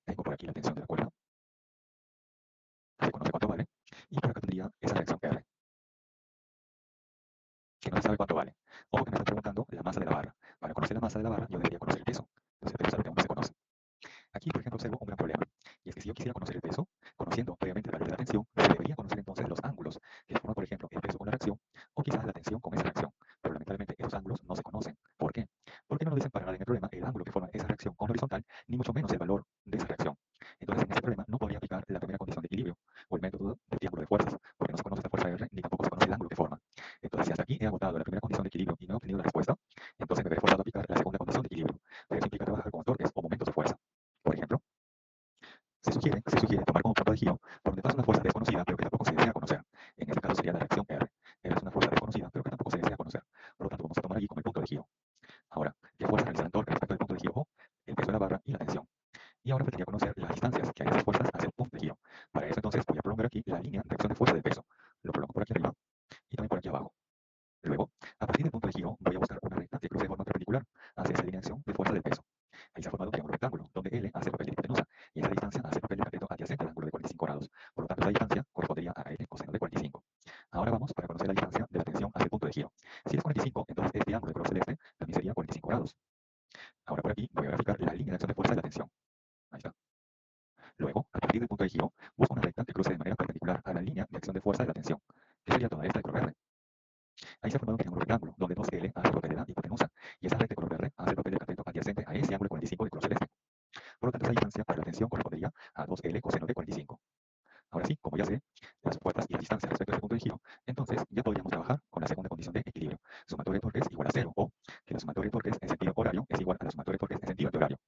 tengo por aquí la tensión de la cuerda, se conoce cuánto vale, y por acá tendría esa reacción R, que no se sabe cuánto vale. Ojo que me está preguntando la masa de la barra. Para conocer la masa de la barra yo debería conocer el peso. Entonces el peso es algo que aún no se conoce. Aquí, por ejemplo, observo un gran problema, y es que si yo quisiera conocer el peso, conociendo previamente el valor de la tensión, se debería conocer entonces los ángulos que forman, por ejemplo, el peso con la reacción, o quizás la tensión con esa reacción. Pero lamentablemente esos ángulos no se conocen. ¿Por qué? Porque no nos dicen para nada en el problema el ángulo que forma esa reacción con la horizontal, ni mucho menos el valor de esa reacción. Entonces, en este problema no podría aplicar la primera condición de equilibrio, o el método del triángulo de fuerzas, porque no se conoce esta fuerza R, ni tampoco se conoce el ángulo que forma. Entonces, si hasta aquí he agotado la primera condición de equilibrio y no he obtenido la respuesta, entonces me veré forzado a aplicar la segunda condición de equilibrio, pero eso implica trabajar con torques o momentos de fuerza. Por ejemplo, se sugiere tomar como punto de giro por donde pasa una fuerza desconocida, pero que tampoco se desea conocer. En este caso sería la reacción R. R es una fuerza desconocida, pero que tampoco se desea conocer. Por lo tanto, vamos a tomar allí como el punto de giro. Ahora, ¿qué fuerzas realizan torque respecto al punto de giro? O el peso de la barra y la tensión. Y ahora faltaría conocer las distancias que hay de esas fuerzas hacia el punto de giro. Para eso, entonces, voy a prolongar aquí la línea de acción de fuerza del peso. Lo prolongo por aquí arriba y también por aquí abajo. Luego, a partir del punto de giro, voy a buscar una recta que cruce de forma perpendicular hacia esa línea de acción de fuerza del peso. Ahí se ha formado un triángulo rectángulo, donde L hace el papel de hipotenusa y esa distancia hace el papel de cateto adyacente al ángulo de 45 grados. Por lo tanto, la distancia correspondería a L coseno de 45. Ahora vamos para conocer la distancia de la tensión hacia el punto de giro. Si es 45, entonces este ángulo de color celeste también sería 45 grados. Ahora por aquí voy a graficar la línea de acción de fuerza de la tensión. Ahí está. Luego, a partir del punto de giro, busco una recta que cruce de manera perpendicular a la línea de acción de fuerza de la tensión, que sería toda esta de color verde. Ahí se ha formado un triángulo rectángulo, donde 2L hace el papel de la hipotenusa, y esa recta de color verde hace el papel del cateto adyacente a ese ángulo de 45 de color celeste. Por lo tanto, esa distancia para la tensión correspondería a 2L coseno de 45. Ahora sí, como ya sé las fuerzas y las distancias respecto a ese punto de giro, entonces ya podríamos trabajar con la segunda condición de equilibrio. Sumatoria de torques igual a cero, o que la sumatoria de torques en sentido horario es igual a la sumatoria de torques en sentido antihorario.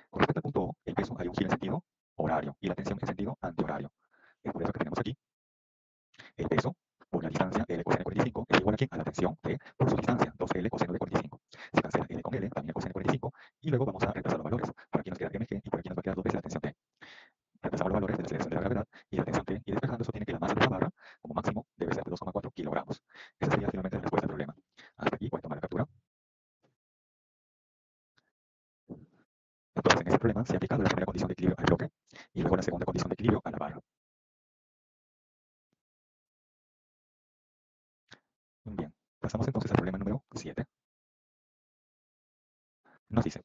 Con respecto al punto O, el peso hay un giro en sentido horario y la tensión en sentido antihorario. Es por eso que tenemos aquí el peso por la distancia L coseno de 45 es igual a, ¿quién? A la tensión T por su distancia, 2L coseno de 45. Se cancela L con L, también el coseno de 45, y luego vamos a reemplazar los valores. Por aquí nos queda mg y por aquí nos va a quedar 2 veces la tensión T. Reemplazamos los valores de la aceleración de la gravedad y la tensión T, y despejando eso tiene que la masa de la barra, como máximo, debe ser de 2,4 kilogramos. Esa sería finalmente la respuesta al problema. Hasta aquí voy a tomar la captura. Entonces, en este problema se ha aplicado la primera condición de equilibrio al bloque y luego la segunda condición de equilibrio a la barra. Bien, pasamos entonces al problema número 7. Nos dice,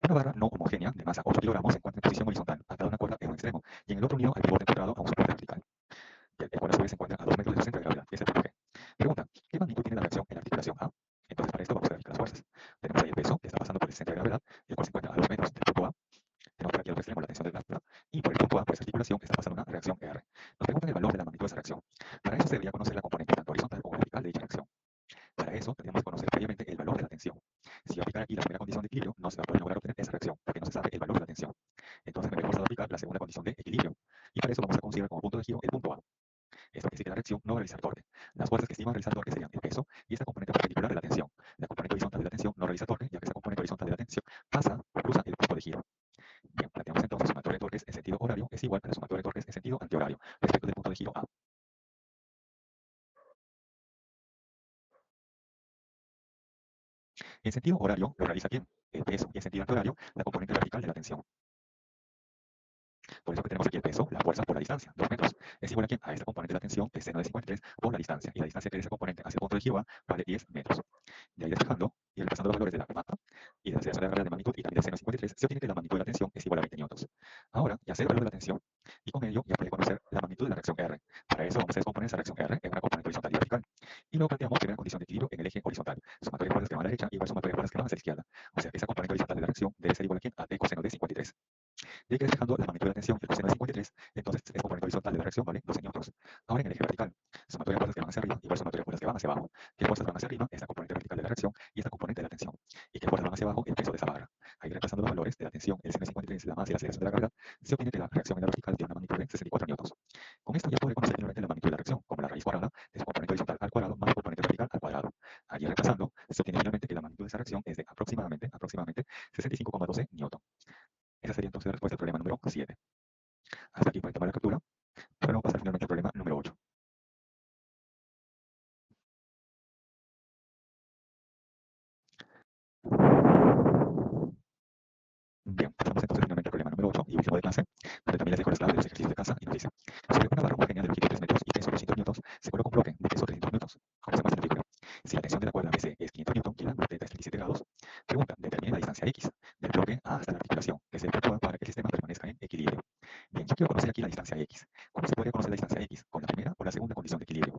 una barra no homogénea de masa 8 kilogramos se encuentra en posición horizontal, atada a una cuerda en un extremo, y en el otro unido al pivote encontrado a un soporte vertical, el cual a su vez se encuentra a 2 metros de su centro de gravedad, que es el punto G. Pregunta, ¿qué magnitud tiene la reacción en la articulación A? Entonces, para esto vamos a verificar las fuerzas. Tenemos ahí el peso, que está pasando por el centro de gravedad, el cual se encuentra a 2 metros del punto A. Tenemos por aquí al otro extremo la tensión del plasma, y por el punto A, por esa articulación, está pasando una reacción R. Nos preguntan el valor de la magnitud de esa reacción. Para eso se debería conocer la componente tanto horizontal como vertical de dicha reacción. Para eso tendríamos que conocer previamente el valor de la tensión. Si yo aplicara aquí la primera condición de equilibrio, no se va a poder lograr obtener esa reacción, porque no se sabe el valor de la tensión. Entonces me veré forzado a aplicar la segunda condición de equilibrio. Y para eso vamos a considerar como punto de giro el punto A. Esto quiere decir que la reacción no va a realizar torque. Las fuerzas que sí van a realizar torque serían el peso y esta componente perpendicular de la tensión. La componente horizontal de la tensión no realiza torque, ya que esta componente horizontal de la tensión pasa o cruza el punto de giro. Bien, planteamos entonces sumatoria de torques en sentido horario es igual a la sumatoria de torques en sentido antihorario respecto del punto de giro A. En sentido horario lo realiza ¿quién? El peso, y en sentido antihorario la componente vertical de la tensión. Por eso que tenemos aquí el peso, la fuerza por la distancia, 2 metros. Es igual a, ¿quién? A esta componente de la tensión, el seno de 53, por la distancia. Y la distancia que de esa componente hacia el punto de giro A vale 10 metros. De ahí despejando y repasando los valores de la masa y de la aceleración de la gravedad de magnitud y también del seno de 53, se obtiene que la magnitud de la tensión es igual a 20 newtons. Ahora, ya sé el valor de la tensión, Y con ello ya puede conocer la magnitud de la reacción R. Para eso vamos a descomponer esa reacción R en una componente horizontal y vertical. Y luego planteamos primera condición de equilibrio en el eje horizontal. Sumatoria de fuerzas que van a la derecha igual sumatoria de fuerzas que van hacia la izquierda. O sea que esa componente horizontal de la reacción debe ser igual a T coseno de 53. Y hay que despejando la magnitud de la tensión y el coseno de 53, entonces el componente horizontal de la reacción vale 12 newtons. Ahora en el eje vertical, sumatoria de fuerzas que van hacia arriba igual sumatoria de fuerzas que van hacia abajo. ¿Qué fuerzas van hacia arriba? Es la componente vertical de la reacción y es la componente de la tensión. ¿Y qué fuerzas van hacia abajo? El peso de esa barra. Ahí repasando los valores de la tensión, el seno de 53, la masa y la aceleración de la carga, se obtiene que la reacción en la vertical tiene una magnitud de 64 newtons. Con esto ya podré conocer finalmente la magnitud de la reacción, como la raíz cuadrada de su componente horizontal al cuadrado más su componente vertical al cuadrado. Allí repasando, se obtiene finalmente que la magnitud de esa reacción es de aproximadamente 65,12 newton. Esa sería entonces la respuesta al problema número 7. Hasta aquí pueden tomar la captura, para luego pasar finalmente al problema número 8. Bien, pasamos entonces finalmente al problema número 8 y último de clase, donde también les dejo las claves de los ejercicios de casa y nos dice: sobre una barra homogénea de longitud 3 metros y peso 200 newtons, se coloca un bloque de peso 300 newtons, como se muestra en la figura. Si la tensión de la cuerda BC es 500 newton y la angularidad es 37 grados, pregunta, determine la distancia X del bloque hasta la articulación que se efectúa para que el sistema permanezca en equilibrio. Bien, yo quiero conocer aquí la distancia X. ¿Cómo se podría conocer la distancia X? ¿Con la primera o la segunda condición de equilibrio?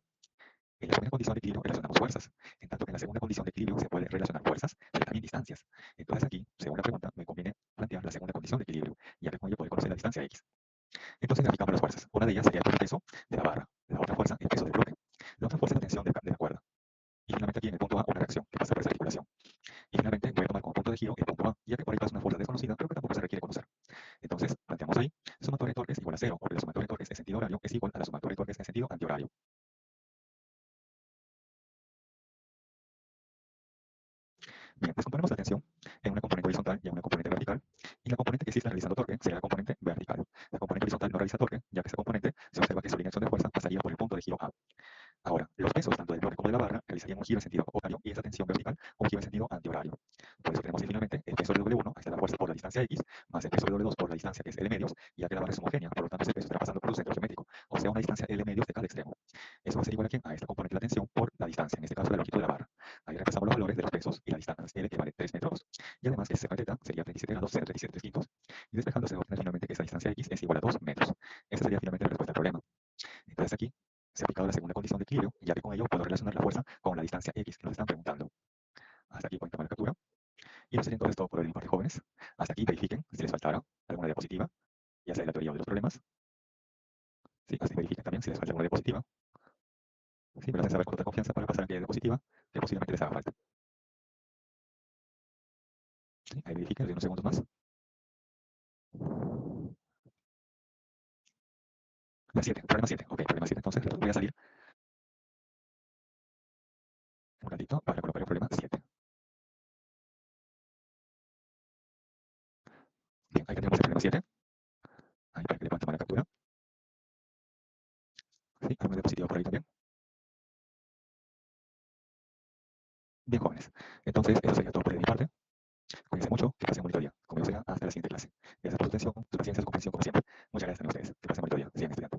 En la primera condición de equilibrio relacionamos fuerzas, en tanto que en la segunda condición de equilibrio se puede relacionar fuerzas, pero también distancias. Entonces aquí, según la pregunta, me conviene plantear la segunda condición de equilibrio, ya que con ello puedo conocer la distancia X. Entonces graficamos las fuerzas. Una de ellas sería el peso de la barra, la otra fuerza el peso del bloque, la otra fuerza es la tensión de la cuerda. Y finalmente aquí en el punto A una reacción que pasa por esa articulación. Y finalmente voy a tomar como punto de giro el punto A, ya que por ahí pasa una fuerza desconocida, pero que tampoco se requiere conocer. Entonces planteamos ahí, sumatoria de torques igual a 0, porque la sumatoria de torques en sentido horario es igual a la sumatoria de torques en sentido antihorario. Bien, descomponemos la tensión en una componente horizontal y en una componente vertical, y la componente que sí está realizando torque sería la componente vertical. La componente horizontal no realiza torque, ya que esta componente se observa que su dirección de fuerza pasaría por el punto de giro A. Ahora, los pesos tanto del bloque como de la barra realizarían un giro en sentido horario y esa tensión vertical un giro en sentido antihorario. Por eso tenemos que finalmente el peso de W1, ahí está la fuerza por la distancia X, más el peso de W2 por la distancia que es L medios, y ya que la barra es homogénea, por lo tanto ese peso estará pasando por un centro geométrico, o sea, una distancia L medios de cada extremo. Eso va a ser igual a esta componente de la tensión por la distancia, en este caso la longitud de la barra. Ahí repasamos los valores de los pesos y la distancia L que vale 3 metros, y además que ese θ sería 37 grados, 37 quintos, y despejando se obtiene finalmente que esa distancia X es igual a 2 metros. Esa sería finalmente la respuesta al problema. Entonces aquí se ha aplicado la segunda condición de equilibrio, ya que con ello puedo relacionar la fuerza con la distancia X que nos están preguntando. Hasta aquí pueden tomar la captura. Y eso sería entonces todo por el parte jóvenes. Hasta aquí verifiquen si les faltara alguna diapositiva, ya sea de la teoría o de los problemas. Sí, así verifiquen también si les falta alguna diapositiva. Sí, me lo hacen saber con total confianza para pasar a aquella diapositiva que posiblemente les haga falta. Sí, ahí verifiquen, de unos segundos más. La 7, problema 7. Ok, problema 7. Entonces voy a salir un ratito para colocar el problema 7. Bien, ahí tenemos el problema 7. Ahí para que le puedan tomar la captura. Sí, alguna diapositiva por ahí también. Bien, jóvenes. Entonces, eso sería todo por mi parte. Cuídense mucho, que pasen un bonito día. Como yo sea, hasta la siguiente clase. Gracias por su atención, su paciencia, su comprensión, como siempre. Muchas gracias a ustedes. Que pasen un bonito día. Sigan estudiando.